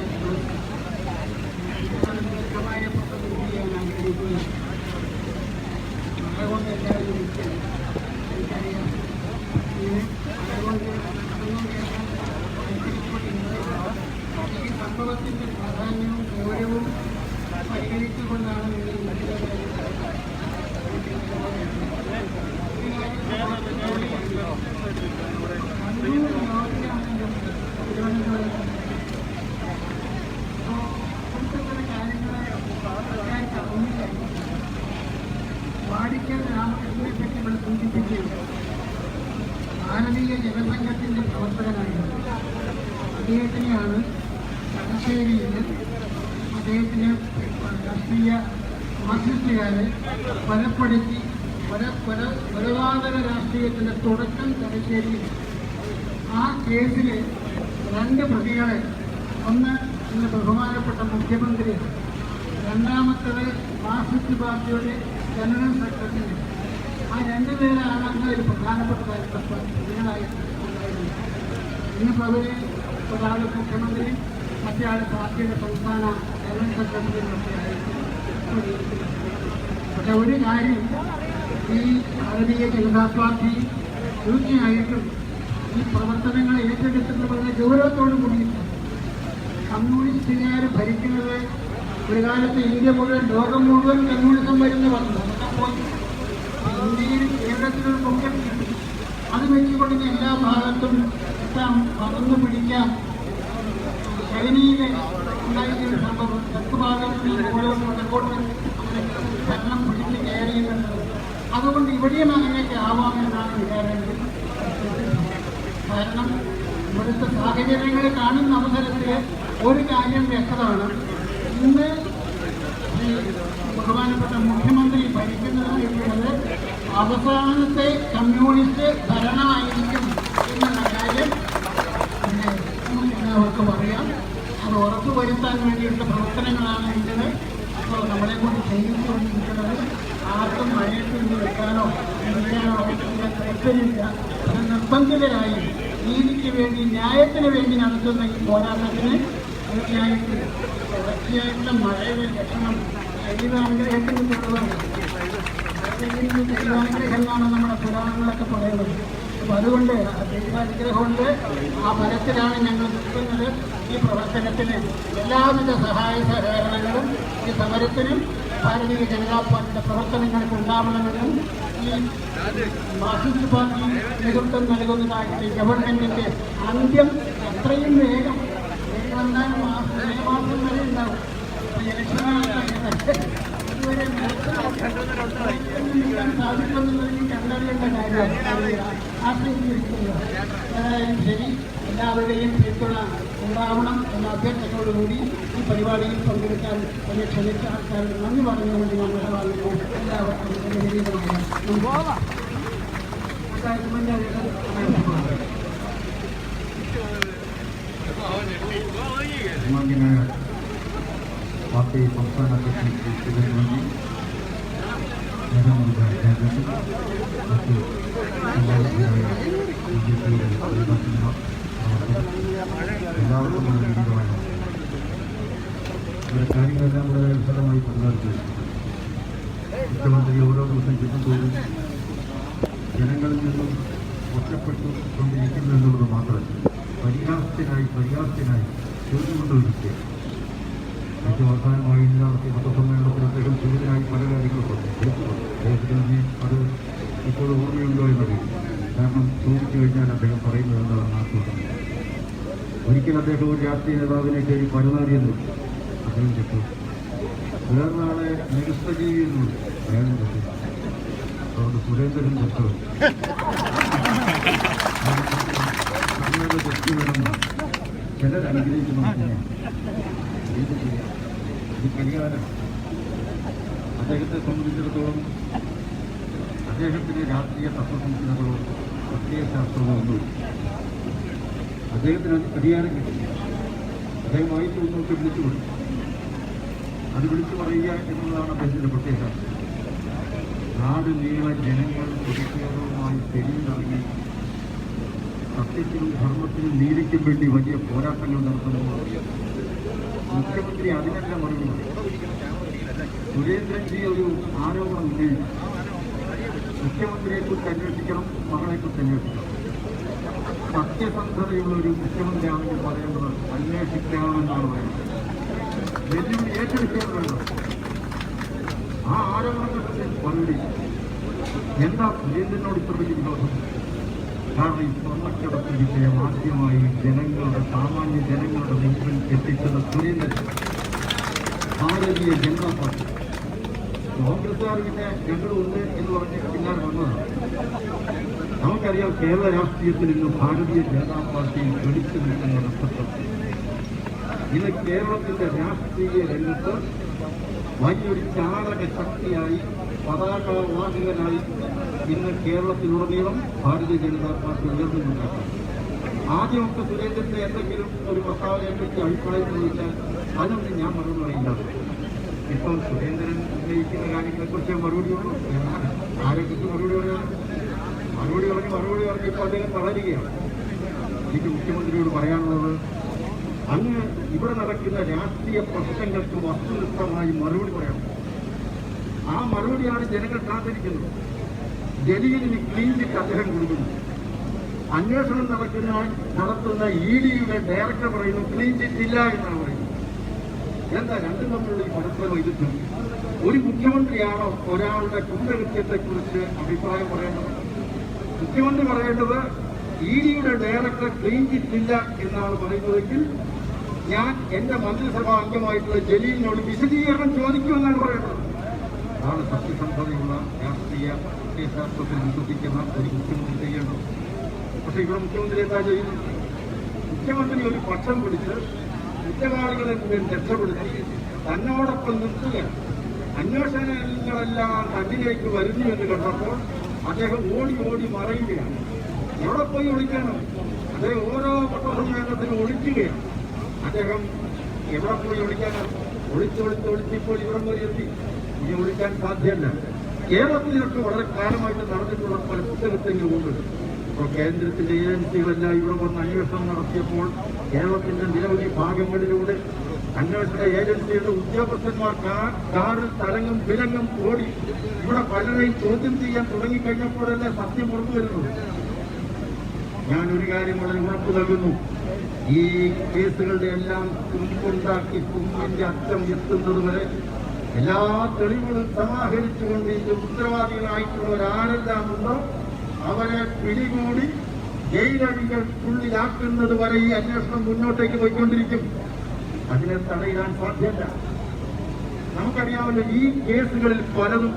ദീർഘമായ പ്രതിനിധി ചെയ്യാൻ ആഗ്രഹിക്കുന്നു. അതുകൊണ്ട് എല്ലാവരും എനിക്കറിയാം. അതുകൊണ്ട് ഈ സംഭവത്തിൻ്റെ പ്രാധാന്യവും ഗൗരവവും പരിഗണിച്ചുകൊണ്ടാണ് നിങ്ങൾ വാടിക്കൽ രാമകൃഷ്ണനെപ്പറ്റി നമ്മൾ സൂചിപ്പിക്കുകയും ഭാരതീയ ജനസംഘത്തിൻ്റെ പ്രവർത്തകനായിരുന്നു. അദ്ദേഹത്തിനെയാണ് തലശ്ശേരിയിൽ അദ്ദേഹത്തിന് രാഷ്ട്രീയ മാർക്സിസ്റ്റുകാരെ കൊലപ്പെടുത്തി കൊലപാതക രാഷ്ട്രീയത്തിൻ്റെ തുടക്കം തലശ്ശേരിയിൽ. ആ കേസിൽ 2 പ്രതികളെ, ഒന്ന് ഇന്ന് ബഹുമാനപ്പെട്ട മുഖ്യമന്ത്രി, രണ്ടാമത്തത് മാർക്സിസ്റ്റ് പാർട്ടിയുടെ ജനറൽ സെക്രട്ടറി. ആ 2 പേരാണ് അന്ന് ഒരു പ്രധാനപ്പെട്ട പ്രതികളായിട്ട് ഉണ്ടായിരുന്നത്. ഇന്നിപ്പോൾ അവർ ഒരാൾ മുഖ്യമന്ത്രി, മറ്റേ ആൾ പാർട്ടിയുടെ സംസ്ഥാന ജനറൽ സെക്രട്ടറിയും ഒക്കെയായിട്ട്. പക്ഷെ ഒരു കാര്യം, ഈ ഭാരതീയ ജനതാ പാർട്ടി തീർച്ചയായിട്ടും ഈ പ്രവർത്തനങ്ങൾ ഏറ്റെടുക്കുന്നത് വളരെ ഗൗരവത്തോടു കൂടിയിട്ടാണ്. കമ്മ്യൂണിസ്റ്റുകാർ ഭരിക്കുന്നത് ഒരു കാലത്ത് ഇന്ത്യ മുഴുവൻ, ലോകം മുഴുവൻ കമ്മ്യൂണിസം വരുന്ന പറഞ്ഞു. ഇന്ത്യയിൽ കേരളത്തിലൊരു പൊക്കം കിട്ടി. അത് വെച്ചുകൊണ്ട് എല്ലാ ഭാഗത്തും എത്താം, പകർന്നു പിടിക്കാം. ചൈനയിൽ ഉണ്ടായിരുന്ന സംഭവം തെക്ക് ഭാഗത്ത് വടക്കോട്ട് ഭരണം പിടിച്ച് കയറിയുന്നുണ്ട്. അതുകൊണ്ട് ഇവിടെയും അങ്ങനെയൊക്കെ ആവാമെന്നാണ് വിചാരിക്കുന്നത്. കാരണം ഇവിടുത്തെ സാഹചര്യങ്ങൾ കാണുന്ന അവസരത്തിൽ ഒരു കാര്യം വ്യക്തമാണ്. ഇന്ന് ഈ ബഹുമാനപ്പെട്ട മുഖ്യമന്ത്രി ഭരിക്കുന്നത് അവസാനത്തെ കമ്മ്യൂണിസ്റ്റ് ഭരണമായിരിക്കും എന്നുള്ള കാര്യം എല്ലാവർക്കും അറിയാം. അത് ഉറപ്പുവരുത്താൻ വേണ്ടിയുള്ള പ്രവർത്തനങ്ങളാണ് ഇതിന് ഇപ്പോൾ നമ്മളെ കൊണ്ട് ചെയ്തുകൊണ്ടിരിക്കുന്നത്. ആർക്കും മഴയത്ത് നിന്ന് വെക്കാനോ ഇരിക്കാനോ താല്പര്യമില്ല. അത് നിർബന്ധിതരായി നീതിക്ക് വേണ്ടി, ന്യായത്തിന് വേണ്ടി നടത്തുന്ന ഈ പോരാട്ടത്തിന് തീർച്ചയായിട്ടുള്ള മഴയുടെ ലക്ഷണം ദൈവാനുഗ്രഹത്തിന് തുടർന്നാണ്. ദൈവാനുഗ്രഹം എന്നാണ് നമ്മുടെ പുരാണങ്ങളൊക്കെ പറയുന്നത്. അപ്പോൾ അതുകൊണ്ട് ദൈവാനുഗ്രഹമുണ്ട്. ആ ഫലത്തിലാണ് ഞങ്ങൾ നിൽക്കുന്നത്. ഈ പ്രവർത്തനത്തിന് എല്ലാവിധ സഹായ സഹകരണങ്ങളും ഈ സമരത്തിനും ഭാരതീയ ജനതാ പാർട്ടിയുടെ പ്രവർത്തനങ്ങൾക്ക് ഉണ്ടാവണമെന്നും ഈ മാർക്സിസ്റ്റ് പാർട്ടി നേതൃത്വം നൽകുന്നതായിട്ട് ഗവൺമെന്റിന്റെ അന്ത്യം എത്രയും വേഗം വന്നാൽ മാസം വരെ ഉണ്ടാവും. ഇതുവരെ സാധിക്കുമെന്നുള്ളതിന് കണ്ടറിയേണ്ട കാര്യമാണ് ആശ്രയിച്ചിരിക്കുന്നത്. ഏതായാലും ശരി, എല്ലാവരുടെയും പിന്തുണ ഉണ്ടാവണം എന്ന അഭ്യർത്ഥനയോടുകൂടി ഈ പരിപാടിയിൽ പങ്കെടുക്കാൻ എന്നെ ക്ഷണിച്ച ആൾക്കാരുടെ നന്ദി പറഞ്ഞുകൊണ്ട് ഞാൻ വിടവാങ്ങുന്നു. എല്ലാവർക്കും ബഹുമാന്യനായ പാർട്ടി സംസ്ഥാന അധ്യക്ഷൻ ശ്രീ സുരേന്ദ്രൻജി, നേതാവ് രാജേന്ദ്രൻ, മറ്റ് സംഘാടകരായ ബിജെപിയുടെ നേതാക്കന്മാർ, എല്ലാവർക്കും വിനീതമായ ഇവിടെ കാര്യങ്ങളെല്ലാം വളരെ വിശദമായി പ്രതിപാദിച്ചു. മുഖ്യമന്ത്രി ഓരോ ദിവസം ചെല്ലുമ്പോഴും ജനങ്ങളിൽ നിന്നും ഒറ്റപ്പെട്ടുകൊണ്ടിരിക്കുന്നു എന്നുള്ളത് മാത്രമല്ല, പരിഹാസ്യനായി തീർന്നുകൊണ്ടിരിക്കുക. ഏറ്റവും അവസാനമായി ഇന്ന് നടത്തിയ പത്രസമ്മേളനത്തിൽ അദ്ദേഹം ചൂടിനായി പല കാര്യങ്ങളും അദ്ദേഹത്തിന് അത് ഇപ്പോൾ ഓർമ്മയുണ്ടോ എന്നറിയില്ല. കാരണം ചോദിച്ചു കഴിഞ്ഞാൽ അദ്ദേഹം പറയുന്നത് എന്താണെന്ന് ആസ്വദിക്കുന്നത്. ഒരിക്കൽ അദ്ദേഹം ഒരു രാഷ്ട്രീയ നേതാവിനെ കയറി പരമാവധിയെന്ന് അദ്ദേഹം ചെത്തു. വേറൊരാളെ നിരുസ്തജീവി എന്നു അദ്ദേഹം ചെത്തു. അതുകൊണ്ട് സുരേന്ദ്രൻ ചെത്തു തെറ്റ് വേണമെന്ന് ചിലർ അനുഗ്രഹിക്കുന്നു. ഇത് പരിഹാരം അദ്ദേഹത്തെ സംബന്ധിച്ചിടത്തോളം അദ്ദേഹത്തിന് രാഷ്ട്രീയ തത്വസംഹിതകളോ പ്രത്യയശാസ്ത്രമോ ഒന്നുമില്ല. അദ്ദേഹത്തിന് പരിഹാരം കിട്ടി. അദ്ദേഹം വായിച്ചു മുന്നോട്ട് വിളിച്ചു കൊടുത്തു. അത് വിളിച്ചു പറയുക എന്നുള്ളതാണ് അദ്ദേഹത്തിൻ്റെ പ്രത്യയശാസ്ത്രം. നാട് നീളെ ജനങ്ങൾ പ്രതിഷേധവുമായി തെരുവിലിറങ്ങി സത്യത്തിനും ധർമ്മത്തിനും നീതിക്കും വേണ്ടി വലിയ പോരാട്ടങ്ങൾ നടത്തുമ്പോൾ മുഖ്യമന്ത്രി അതിനെല്ലാം മറുപടി സുരേന്ദ്രൻജി ഒരു ആരോപണം ഉന്നയിച്ചു. മുഖ്യമന്ത്രിയെക്കുറിച്ച് അന്വേഷിക്കണം, മകളെക്കുറിച്ച് അന്വേഷിക്കണം. സത്യസന്ധതയുള്ള ഒരു മുഖ്യമന്ത്രിയാണെങ്കിൽ പറയേണ്ടത് അന്വേഷിക്കാമെന്നാണ് പറയുന്നത്. വെല്ലുവിളി ഏറ്റെടുക്കാൻ വേണ്ടത് ആ ആരോപണങ്ങൾക്ക് മറുപടി. എന്താ സുരേന്ദ്രനോട് ഇത്ര വലിയ വിരോധം? കാരണം ഈ സ്വർണ്ണക്കടത്ത് വിഷയം ആദ്യമായി ജനങ്ങളുടെ സാമാന്യ ജനങ്ങളുടെ മുമ്പിൽ എത്തിച്ചത് സുരേന്ദ്രൻ, ഭാരതീയ ജനതാ പാർട്ടി. കോൺഗ്രസ്സുകാർ പിന്നെ ഞങ്ങളുണ്ട് എന്ന് പറഞ്ഞ് പിന്നാലെ വന്നതാണ്. നമുക്കറിയാം കേരള രാഷ്ട്രീയത്തിൽ ഇന്ന് ഭാരതീയ ജനതാ പാർട്ടി പിടിച്ചു നിൽക്കുന്ന നക്ഷത്രം. ഇന്ന് കേരളത്തിന്റെ രാഷ്ട്രീയ രംഗത്ത് വലിയൊരു ചാലക ശക്തിയായി പതാകവാഹകനായി ഇന്ന് കേരളത്തിലുടനീളം ഭാരതീയ ജനതാ പാർട്ടി ഉയർന്നുകൊണ്ടിരിക്കുന്നു. ആദ്യമൊക്കെ സുരേന്ദ്രന്റെ എന്തെങ്കിലും ഒരു പ്രസ്താവനയെപ്പറ്റി അഭിപ്രായം ചോദിച്ചാൽ അതൊന്നും ഞാൻ മറുപടി പറയില്ല. ഇപ്പം സുരേന്ദ്രൻ ഉന്നയിക്കുന്ന കാര്യങ്ങളെക്കുറിച്ച് മറുപടിയുള്ളൂ. ആരെക്കുറിച്ച് മറുപടി പറയാൻ മറുപടി പറഞ്ഞ് ഇപ്പോൾ അദ്ദേഹം വളരുകയാണ്. എനിക്ക് മുഖ്യമന്ത്രിയോട് പറയാനുള്ളത്, അങ്ങ് ഇവിടെ നടക്കുന്ന രാഷ്ട്രീയ പ്രശ്നങ്ങൾക്ക് വസ്തുനിഷ്ഠമായി മറുപടി പറയണം. ആ മറുപടിയാണ് ജനങ്ങൾ കാത്തിരിക്കുന്നത്. ജലീലിന് ക്ലീൻ ചിറ്റ് അദ്ദേഹം കൊടുക്കുന്നു. അന്വേഷണം നടത്തുന്ന EDയുടെ ഡയറക്ടർ പറയുന്നു ക്ലീൻ ചിറ്റ് ഇല്ല എന്നാണ് പറയുന്നത്. എന്താ രണ്ടും തമ്മിലുള്ള ഈ പരസ്പരം എതിർക്കും? ഒരു മുഖ്യമന്ത്രിയാണോ ഒരാളുടെ കുറ്റകൃത്യത്തെക്കുറിച്ച് അഭിപ്രായം പറയേണ്ടത്? മുഖ്യമന്ത്രി പറയേണ്ടത് EDയുടെ ഡയറക്ടർ ക്ലീൻ ചിറ്റ് ഇല്ല എന്നാണ് പറയുന്നതെങ്കിൽ ഞാൻ എന്റെ മന്ത്രിസഭാ അംഗമായിട്ടുള്ള ജലീലിനോട് വിശദീകരണം ചോദിക്കുമെന്നാണ് പറയുന്നത്. അതാണ് സത്യസന്ധതയുള്ള രാഷ്ട്രീയ പ്രത്യയശാസ്ത്രത്തിൽ വിശ്വസിക്കുന്ന ഒരു മുഖ്യമന്ത്രി ചെയ്യേണ്ടത്. പക്ഷെ ഇവിടെ മുഖ്യമന്ത്രി എന്താ ചെയ്യുന്നത്? മുഖ്യമന്ത്രി ഒരു പക്ഷം പിടിച്ച് കുറ്റവാളികളെ രക്ഷപ്പെടുത്തി തന്നോടൊപ്പം നിർത്തുകയാണ്. അന്വേഷണങ്ങളെല്ലാം തന്നിലേക്ക് വരുന്നു എന്ന് കണ്ടപ്പോൾ അദ്ദേഹം ഓടി മറയുകയാണ്. എവിടെ പോയി ഒളിക്കണം? അദ്ദേഹം ഓരോ പത്രസമ്മേളനത്തിലും ഒളിക്കുകയാണ്. അദ്ദേഹം എവിടെ പോയി ഒളിക്കാനാണ്? ഒളിച്ചിപ്പോൾ ഇവിടം വരെ എത്തി. ഇനി ഒളിക്കാൻ സാധ്യമല്ല. കേരളത്തിലൊക്കെ വളരെ കാലമായിട്ട് നടന്നിട്ടുള്ള പല കുറ്റകൃത്യങ്ങളുമുണ്ട്. ഇപ്പോൾ കേന്ദ്രത്തിന്റെ ഏജൻസികളെല്ലാം ഇവിടെ വന്ന് അന്വേഷണം നടത്തിയപ്പോൾ കേരളത്തിന്റെ നിരവധി ഭാഗങ്ങളിലൂടെ അന്വേഷണ ഏജൻസിയുടെ ഉദ്യോഗസ്ഥന്മാർ കാറിൽ തലങ്ങും വിലങ്ങും ഓടി ഇവിടെ പലരെയും ചോദ്യം ചെയ്യാൻ തുടങ്ങിക്കഴിഞ്ഞപ്പോഴല്ലേ സത്യം പുറത്തു വരുന്നത്. ഞാനൊരു കാര്യം വളരെ ഉറപ്പു നൽകുന്നു, ഈ കേസുകളുടെ എല്ലാം കുമ്പുണ്ടാക്കി കുമ്പിന്റെ അറ്റം എത്തുന്നതുവരെ എല്ലാ തെളിവുകളും സമാഹരിച്ചുകൊണ്ട് ഇതിന്റെ ഉത്തരവാദികളായിട്ടുള്ളവരാരെല്ലാം ഉണ്ടോ അവരെ പിടികൂടി ജയിലഴികൾക്കുള്ളിലാക്കുന്നത് വരെ ഈ അന്വേഷണം മുന്നോട്ടേക്ക് പോയിക്കൊണ്ടിരിക്കും. അതിനെ തടയിടാൻ സാധ്യമല്ല. നമുക്കറിയാമല്ലോ, ഈ കേസുകളിൽ പലതും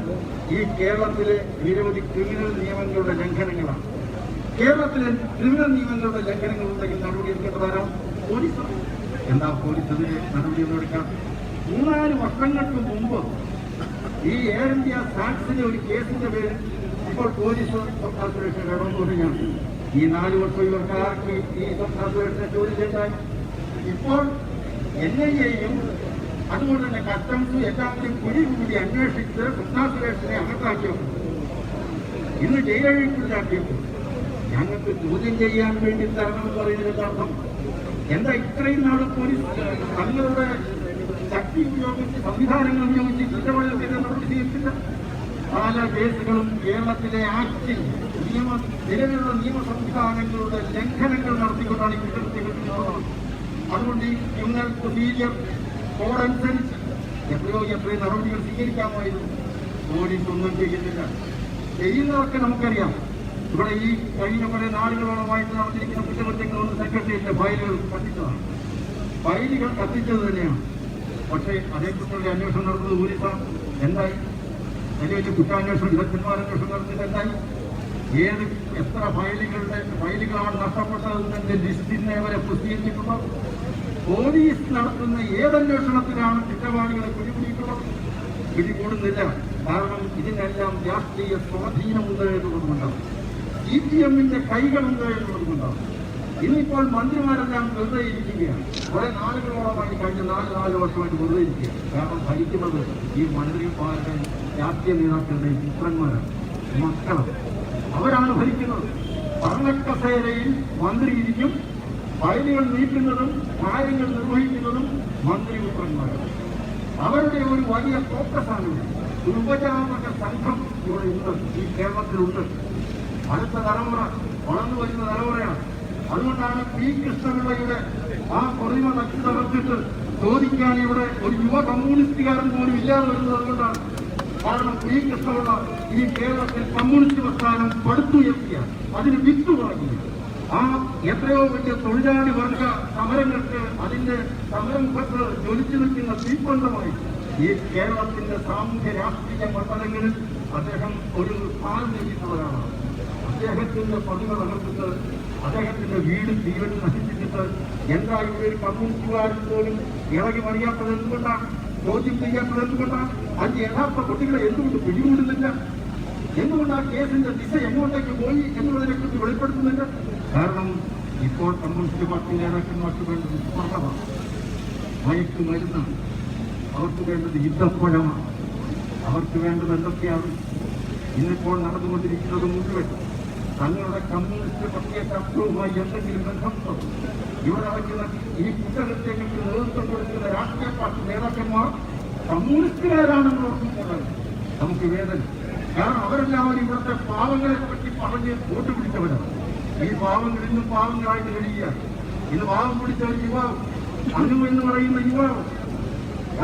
ഈ കേരളത്തിലെ നിരവധി ക്രിമിനൽ നിയമങ്ങളുടെ ലംഘനങ്ങളാണ്. കേരളത്തിലെ ക്രിമിനൽ നിയമങ്ങളുടെ ലംഘനങ്ങൾ ഉണ്ടെങ്കിൽ നടപടിയെടുക്കേണ്ടതാരാണ്? പോലീസ്. എന്താ പോലീസ് അതിന് നടപടിയൊന്നും എടുക്കാം? 3-4 വർഷങ്ങൾക്ക് മുമ്പ് ഈ എയർ ഇന്ത്യ സാക്സിന്റെ ഒരു കേസിന്റെ പേരിൽ ഇപ്പോൾ പോലീസ് സ്വപ്ന സുരക്ഷ കടന്നുകൊണ്ടിരിക്കുകയാണ്. ഈ 4 വർഷം ഇവർക്ക് ഈ സ്വപ്ന സുരക്ഷ ചോദ്യം ചെയ്താൽ ഇപ്പോൾ NIAയും അതുകൊണ്ട് തന്നെ കസ്റ്റംസും എല്ലാവരും പിടികൂടി അന്വേഷിച്ച് സ്വപ്ന സുരക്ഷനെ അകത്താക്കിയപ്പോൾ ഇന്ന് ജയിലഴിക്കുള്ളിലാക്കിയപ്പോൾ ഞങ്ങൾക്ക് ചോദ്യം ചെയ്യാൻ വേണ്ടി തരണമെന്ന് പറയുന്നതിന്റെ അർത്ഥം എന്താ? ഇത്രയും നാൾ പോലീസ് തങ്ങളുടെ ശക്തി ഉപയോഗിച്ച് സംവിധാനങ്ങൾ ഉപയോഗിച്ച് കുറ്റവാളികൾക്കെതിരെ നടപടി സ്വീകരിച്ചില്ല. പല കേസുകളും കേരളത്തിലെ ആക്ടിൽ നിലവിലുള്ള നിയമ സംവിധാനങ്ങളുടെ ലംഘനങ്ങൾ നടത്തിക്കൊണ്ടാണ് ഈ കുറ്റകൃത്യങ്ങൾ. അതുകൊണ്ട് ഈ ക്രിമിനൽ പ്രൊസീജിയർ കോഡ് അനുസരിച്ച് എത്രയും നടപടികൾ സ്വീകരിക്കാമായിരുന്നു. പോലീസ് ഒന്നും ചെയ്യുന്നില്ല. ചെയ്യുന്നതൊക്കെ നമുക്കറിയാം. ഇവിടെ ഈ കഴിഞ്ഞ കുറെ നാളുകളോളമായിട്ട് നടന്നിരിക്കുന്ന കുറ്റകൃത്യങ്ങളൊന്നും സെക്രട്ടറിയുടെ ഫയലുകൾ കത്തിച്ചതാണ്. ഫയലുകൾ കത്തിച്ചത് തന്നെയാണ്. പക്ഷേ അതേക്കുറിച്ചുള്ള അന്വേഷണം നടന്നത് പോലീസാണ്. എന്തായി? വലിയ കുറ്റാന്വേഷണം വിദഗ്ധന്മാരന്വേഷണം നടത്തിയിട്ട് എന്തായി? എത്ര ഫയലുകളാണ് നഷ്ടപ്പെട്ടതെന്നതിന്റെ ലിസ്റ്റിനെ വരെ പ്രസിദ്ധീകരിച്ചിട്ടുള്ളത്. പോലീസ് നടത്തുന്ന ഏതന്വേഷണത്തിലാണ് കുറ്റവാളികളെ പിടികൂടിയിട്ടുള്ളത്? പിടികൂടുന്നില്ല. കാരണം ഇതിനെല്ലാം രാഷ്ട്രീയ സ്വാധീനമുണ്ട് എന്നുള്ളതുകൊണ്ടാണ്. CPMന്റെ കൈകളുണ്ട് എന്നുള്ളതുകൊണ്ടാണ്. ഇന്നിപ്പോൾ മന്ത്രിമാരെല്ലാം വെറുതെ ഇരിക്കുകയാണ്. കുറെ നാളുകളോളമായി കഴിഞ്ഞ 4 വർഷമായിട്ട് വെറുതെ ഇരിക്കുകയാണ്. കാരണം ഭരിക്കുന്നത് ഈ മന്ത്രിമാരുടെ രാഷ്ട്രീയ നേതാക്കളുടെ പുത്രന്മാരാണ്, മക്കളാണ്. അവരാണ് ഭരിക്കുന്നത്. ഭരണക്കസേരയിൽ മന്ത്രിയിരിക്കും. ഫയലുകൾ നീക്കുന്നതും കാര്യങ്ങൾ നിർവഹിക്കുന്നതും മന്ത്രിപുത്രന്മാരാണ്. അവരുടെ ഒരു വലിയ ഫോക്കസാണ് ഒരു ഉപജാപക സംഘം ഇവിടെ ഉണ്ട്, ഈ കേരളത്തിലുണ്ട്. അടുത്ത തലമുറ വളർന്നു വരുന്ന തലമുറയാണ്. അതുകൊണ്ടാണ് പി കൃഷ്ണപിള്ളയുടെ ആ പ്രതിമ തട്ടി തകർത്തിട്ട് ചോദിക്കാൻ ഇവിടെ ഒരു യുവ കമ്മ്യൂണിസ്റ്റുകാരൻ പോലും ഇല്ലാതെ വരുന്നത്. അതുകൊണ്ടാണ്. കാരണം പി കൃഷ്ണപിള്ള ഈ കേരളത്തിൽ കമ്മ്യൂണിസ്റ്റ് പ്രസ്ഥാനം പടുത്തുയർത്തിയ അതിന് വിത്തുവാങ്ങി ആ എത്രയോ വലിയ തൊഴിലാളി വർഗ സമരങ്ങൾക്ക് അതിന്റെ സമരമുഖത്ത് ജ്വലിച്ചു നിൽക്കുന്ന തീപ്പന്തമായി ഈ കേരളത്തിന്റെ സാമൂഹ്യ രാഷ്ട്രീയ മണ്ഡലങ്ങളിൽ അദ്ദേഹം ഒരു സ്ഥാനം നേടിയിട്ടുള്ളതാണ്. അദ്ദേഹത്തിന്റെ പ്രതിമ തകർത്തിട്ട് അദ്ദേഹത്തിന്റെ വീട് ജീവൻ നശിപ്പിച്ചിട്ട് എന്താ ഇവിടെ ഒരു കമ്മ്യൂണിസ്റ്റുകാരൻ പോലും ഇറങ്ങി മറിയാത്തത് എന്തുകൊണ്ടാണ്? ചോദ്യം ചെയ്യാത്തത് എന്തുകൊണ്ടാണ്? അതിന്റെ യഥാർത്ഥ കുട്ടികളെ എന്തുകൊണ്ട് പിടികൂടുന്നില്ല? എന്തുകൊണ്ട് ആ കേസിന്റെ ദിശ എങ്ങോട്ടേക്ക് പോയി എന്നുള്ളതിനെക്കുറിച്ച് വെളിപ്പെടുത്തുന്നില്ല? കാരണം ഇപ്പോൾ കമ്മ്യൂണിസ്റ്റ് പാർട്ടി നേതാക്കന്മാർക്ക് വേണ്ടത് സ്വർണ്ണമാണ്, മയക്കുമരുന്നാണ്, അവർക്ക് വേണ്ടത് യുദ്ധപ്പഴമാണ്, അവർക്ക് വേണ്ടത് എന്തൊക്കെയാണ്? ഇന്നിപ്പോൾ നടന്നുകൊണ്ടിരിക്കുന്നത് മുഴുവൻ തങ്ങളുടെ കമ്മ്യൂണിസ്റ്റ് പ്രത്യേക ശബ്ദവുമായി എന്തെങ്കിലും ബന്ധമുണ്ടോ? ഇവിടെ വയ്ക്കുന്ന ഈ കുറ്റകൃത്യങ്ങൾക്ക് നേതൃത്വം കൊടുക്കുന്ന രാഷ്ട്രീയ പാർട്ടി നേതാക്കന്മാർ കമ്മ്യൂണിസ്റ്റുകാരാണെന്ന് ഓർക്കുമ്പോൾ നമുക്ക് വേദന. കാരണം അവരെല്ലാവരും ഇവിടുത്തെ പാവങ്ങളെ പറ്റി പറഞ്ഞ് വോട്ട് പിടിച്ചവരാണ്. ഈ പാവങ്ങൾ ഇന്നും പാവങ്ങളായിട്ട് കഴിയുകയാണ്. ഇന്ന് പാവം പിടിച്ച ഒരു യുവാവ്, അനു എന്ന് പറയുന്ന യുവാവ്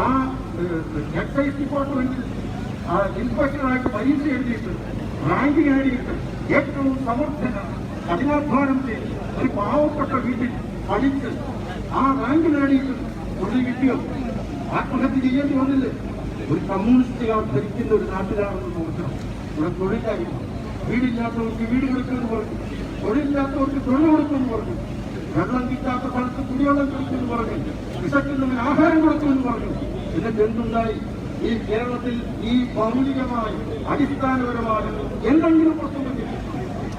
ആ എക്സൈസ് ഡിപ്പാർട്ട്മെന്റിൽ ഇൻസ്പെക്ടറായിട്ട് പരീക്ഷ എഴുതിയിട്ട് റാങ്ക് നേടിയിട്ട് ഏറ്റവും സമർത്ഥന കഠിനാധ്വാനം ചെയ്ത് ഒരു പാവപ്പെട്ട വീട്ടിൽ പഠിച്ച് ആ റാങ്ക് നേടിയിട്ട് തൊഴിൽ കിട്ടിയോ? ആത്മഹത്യ ചെയ്യേണ്ടി വന്നില്ലേ? ഒരു കമ്മ്യൂണിസ്റ്റുകാർ ഭരിക്കുന്ന ഒരു നാട്ടിലാണെന്ന് നോക്കണം. ഇവിടെ തൊഴിലായിരുന്നു. വീടില്ലാത്തവർക്ക് വീട് കൊടുക്കുമെന്ന് പറഞ്ഞു, തൊഴിലില്ലാത്തവർക്ക് തൊഴിൽ കൊടുക്കുമെന്ന് പറഞ്ഞു, വെള്ളം കിട്ടാത്ത സ്ഥലത്ത് കുടിവെള്ളം കൊടുക്കുമെന്ന് പറഞ്ഞു, വിശക്കുന്നവന് ആഹാരം കൊടുക്കുമെന്ന് പറഞ്ഞു. എന്നിട്ട് എന്തുണ്ടായി? ഈ കേരളത്തിൽ ഈ മൗലികമായി അടിസ്ഥാനപരമായ എന്തെങ്കിലും പ്രശ്നം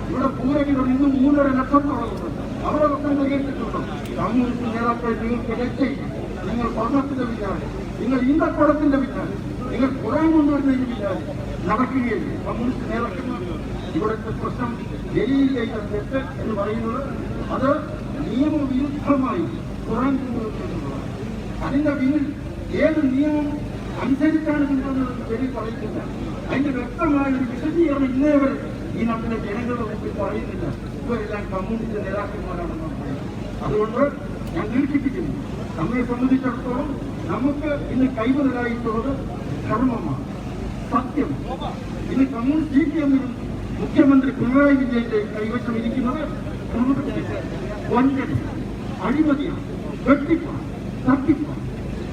ഇവിടെ പൂരകികൾ ഇന്നും 3.5 ലക്ഷത്തോളമുണ്ട്. അവരെ പ്രശ്നം പരിഹരിച്ചിട്ടുണ്ടോ? കമ്മ്യൂണിസ്റ്റ് നേതാക്കൾ നിങ്ങൾക്ക് രക്ഷയില്ല. നിങ്ങൾ സ്വർണ്ണത്തിന്റെ പിന്നാലെ, നിങ്ങൾ ഈന്തപ്പഴത്തിന്റെ പിന്നാലെ, നിങ്ങൾ കുറാൻ കൊണ്ടുവരുന്നതിന് പിന്നാലെ നടക്കുകയില്ല കമ്മ്യൂണിസ്റ്റ് നേതാക്കന്മാർ. ഇവിടുത്തെ പ്രശ്നം ജയിലിലേക്ക് തെറ്റ് എന്ന് പറയുന്നത് അത് നിയമവിരുദ്ധമായി കുറാൻ കൊണ്ടുവരുന്നതാണ്. അതിന്റെ പിന്നിൽ ഏത് നിയമം അനുസരിച്ചാണ് കൊണ്ടുവന്നതെന്ന് ശരി പറയുന്നില്ല. അതിന്റെ വ്യക്തമായ ഒരു വിശദീകരണം ഇന്നേ വരെ ഈ നാട്ടിലെ ജനങ്ങളുടെ മുമ്പിൽ പറയുന്നില്ല. ഇവരെല്ലാം കമ്മ്യൂണിസ്റ്റ് നേതാക്കന്മാരാണെന്ന് പറയുന്നത്. അതുകൊണ്ട് ഞാൻ ദീർഘിപ്പിക്കുന്നു, നമ്മെ സംബന്ധിച്ചിടത്തോളം നമുക്ക് ഇന്ന് കൈമുതലായിട്ടുള്ളത് ധർമ്മമാണ്, സത്യം. ഇന്ന് കമ്മ്യൂണിസ്റ്റ് CPM മുഖ്യമന്ത്രി പിണറായി വിജയന്റെ കൈവശം ഇരിക്കുന്നത് വഞ്ചന, അഴിമതിയാണ്, വെട്ടിപ്പാണ്, തട്ടിപ്പാണ്.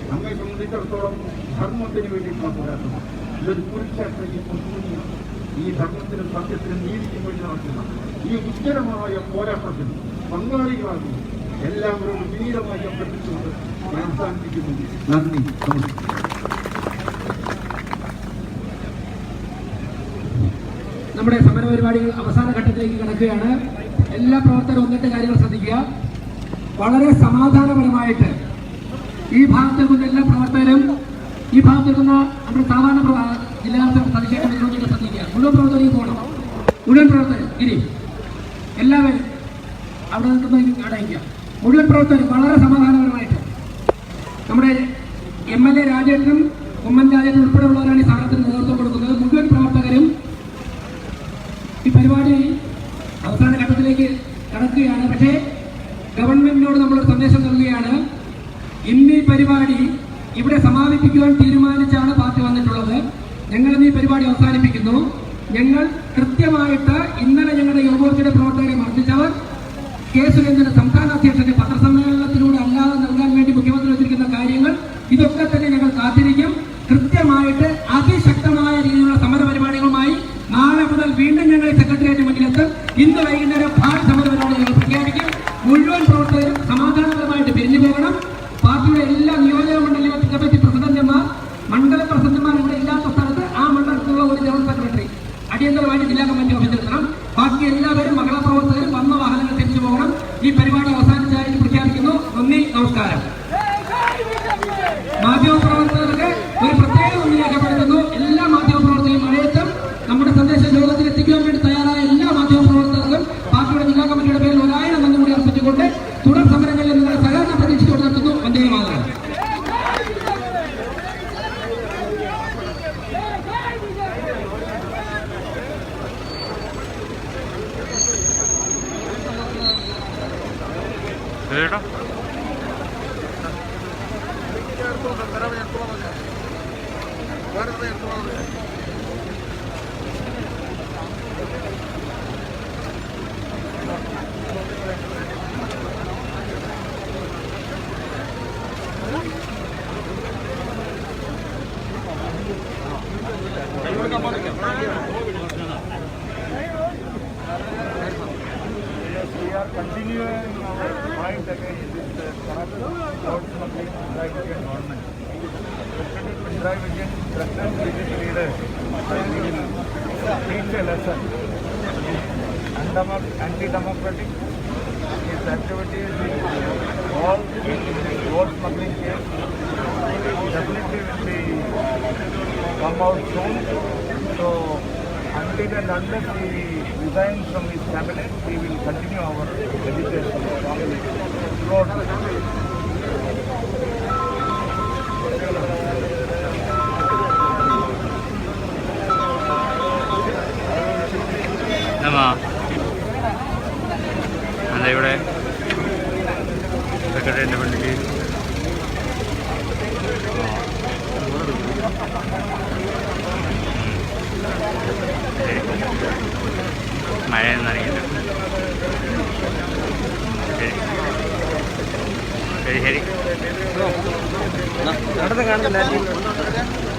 നമ്മെ സംബന്ധിച്ചിടത്തോളം ധർമ്മത്തിന് വേണ്ടിയിട്ടുള്ള പോരാട്ടം. ഇതൊരു കുരുക്ഷേത്രമാണ്. ഈ ധർമ്മത്തിനും സത്യത്തിനും നീതിക്കും വേണ്ടി നടക്കുന്ന ഈ ഉജ്ജ്വലമായ പോരാട്ടത്തിന് പങ്കാളികളാകുന്നു എല്ലാവരും വിനീതമായി അഭ്യർത്ഥിച്ചുകൊണ്ട് ഞാൻ അവസാനിപ്പിക്കുന്നു. നന്ദി, നമസ്കാരം. നമ്മുടെ സമര പരിപാടികൾ അവസാന ഘട്ടത്തിലേക്ക് കടക്കുകയാണ്. എല്ലാ പ്രവർത്തകരും ഒന്നിട്ട് കാര്യങ്ങൾ ശ്രദ്ധിക്കുക. വളരെ സമാധാനപരമായിട്ട് ഈ ഭാഗത്ത് നിൽക്കുന്ന എല്ലാ പ്രവർത്തകരും, ഈ ഭാഗത്ത് നിൽക്കുന്ന നമ്മുടെ സാധാരണ ജില്ലാ പ്രതിഷേധ ശ്രദ്ധിക്കുക. മുഴുവൻ പ്രവർത്തകരും പോകണം. മുഴുവൻ പ്രവർത്തകർ ഇനി എല്ലാവരും അവിടെ നിൽക്കുന്ന അടയിക്കുക. മുഴുവൻ പ്രവർത്തകരും വളരെ സമാധാനപരമായിട്ട് നമ്മുടെ MLA രാജേട്ടനും ഉമ്മൻ രാജേട്ടനും ഉൾപ്പെടെയുള്ളവരാണ് ഈ സ്ഥാനത്തിന് നേതൃത്വം കൊടുക്കുന്നത്. മുഴുവൻ പ്രവർത്തകരും ഈ പരിപാടി അവസാന ഘട്ടത്തിലേക്ക് കടക്കുകയാണ്. പക്ഷേ ഗവൺമെന്റിനോട് നമ്മളൊരു സന്ദേശം നൽകുകയാണ്. ഇന്ന് ഈ പരിപാടി ഇവിടെ സമാപിപ്പിക്കുവാൻ തീരുമാനിച്ചാണ് പാർട്ടി വന്നിട്ടുള്ളത്. ഞങ്ങൾ ഇന്ന് ഈ പരിപാടി അവസാനിപ്പിക്കുന്നു. ഞങ്ങൾ കൃത്യമായിട്ട് ഇന്നലെ ഞങ്ങളുടെ യുവമോർച്ചയുടെ പ്രവർത്തകരെ മർദ്ദിച്ചവർ കെ സുരേന്ദ്രന്റെ സംസ്ഥാന അധ്യക്ഷന്റെ പത്രസമ്മേളനത്തിലൂടെ അല്ലാതെ നൽകാൻ വേണ്ടി മുഖ്യമന്ത്രി വെച്ചിരിക്കുന്ന കാര്യങ്ങൾ ഇതൊക്കെ തന്നെ ഞങ്ങൾ കാത്തിരിക്കും. കൃത്യമായിട്ട് അതിശക്തമായ രീതിയിലുള്ള സമര പരിപാടികളുമായി നാളെ മുതൽ വീണ്ടും ഞങ്ങൾ സെക്രട്ടേറിയറ്റ് മുന്നിലെത്തും. ഇന്ന് വൈകുന്നേരം ഭാരത് സമര പരിപാടി ഞങ്ങൾ പ്രഖ്യാപിക്കും. മുഴുവൻ പ്രവർത്തകരും സമാധാനപരമായിട്ട് പിരിഞ്ഞു പോകണം. പാർട്ടിയുടെ എല്ലാ നിയോജക മണ്ഡലം കമ്മിറ്റി പ്രസിഡന്റുമാർ, മണ്ഡല പ്രസിഡന്റുമാർ ഇവിടെ ഇല്ലാത്ത സ്ഥലത്ത് ആ മണ്ഡലത്തിലുള്ള ഒരു ജനറൽ സെക്രട്ടറി അടിയന്തരമായിട്ട് ജില്ലാ കമ്മിറ്റി ഓഫീസിലെത്തണം. ബാക്കി എല്ലാവരും മഹിളാ പ്രവർത്തകരും വന്ന വാഹനങ്ങൾ തിരിച്ചു പോകണം. ഈ പരിപാടി അവസാനിച്ചായിട്ട് പ്രഖ്യാപിക്കുന്നു. നന്ദി, നമസ്കാരം. മാധ്യമപ്രവർത്തകർക്ക് ഒരു പ്രത്യേക നന്ദി രേഖപ്പെടുത്തുന്നു. എല്ലാ മാധ്യമപ്രവർത്തകരും മഴയത്തും നമ്മുടെ സന്ദേശം ലോകത്തിൽ എത്തിക്കാൻ വേണ്ടി തയ്യാറായ എല്ലാ മാധ്യമപ്രവർത്തകർക്കും പാർട്ടിയുടെ തുടർ സമരങ്ങളിൽ നിന്നുള്ള സഹകരണം പ്രതീക്ഷിച്ചുകൊണ്ട് നടത്തുന്നു. വന്ദേ മാതരം. ചേട്ടാ We are continuing our fight against this corrupt road smuggling drive against government. This drive against President BJP leaders, we will teach a lesson. Anti-democratic, his activities all in road smuggling case definitely will be come out soon. So until and unless he resigns from his cabinet, we will continue our agitation throughout. അല്ല ഇവിടെ സെക്രട്ടറിയുടെ വണ്ടിക്ക് മഴയൊന്നും അറിയില്ല. ശരി ശരി ശരി നടന്ന് കാണുന്നില്ല.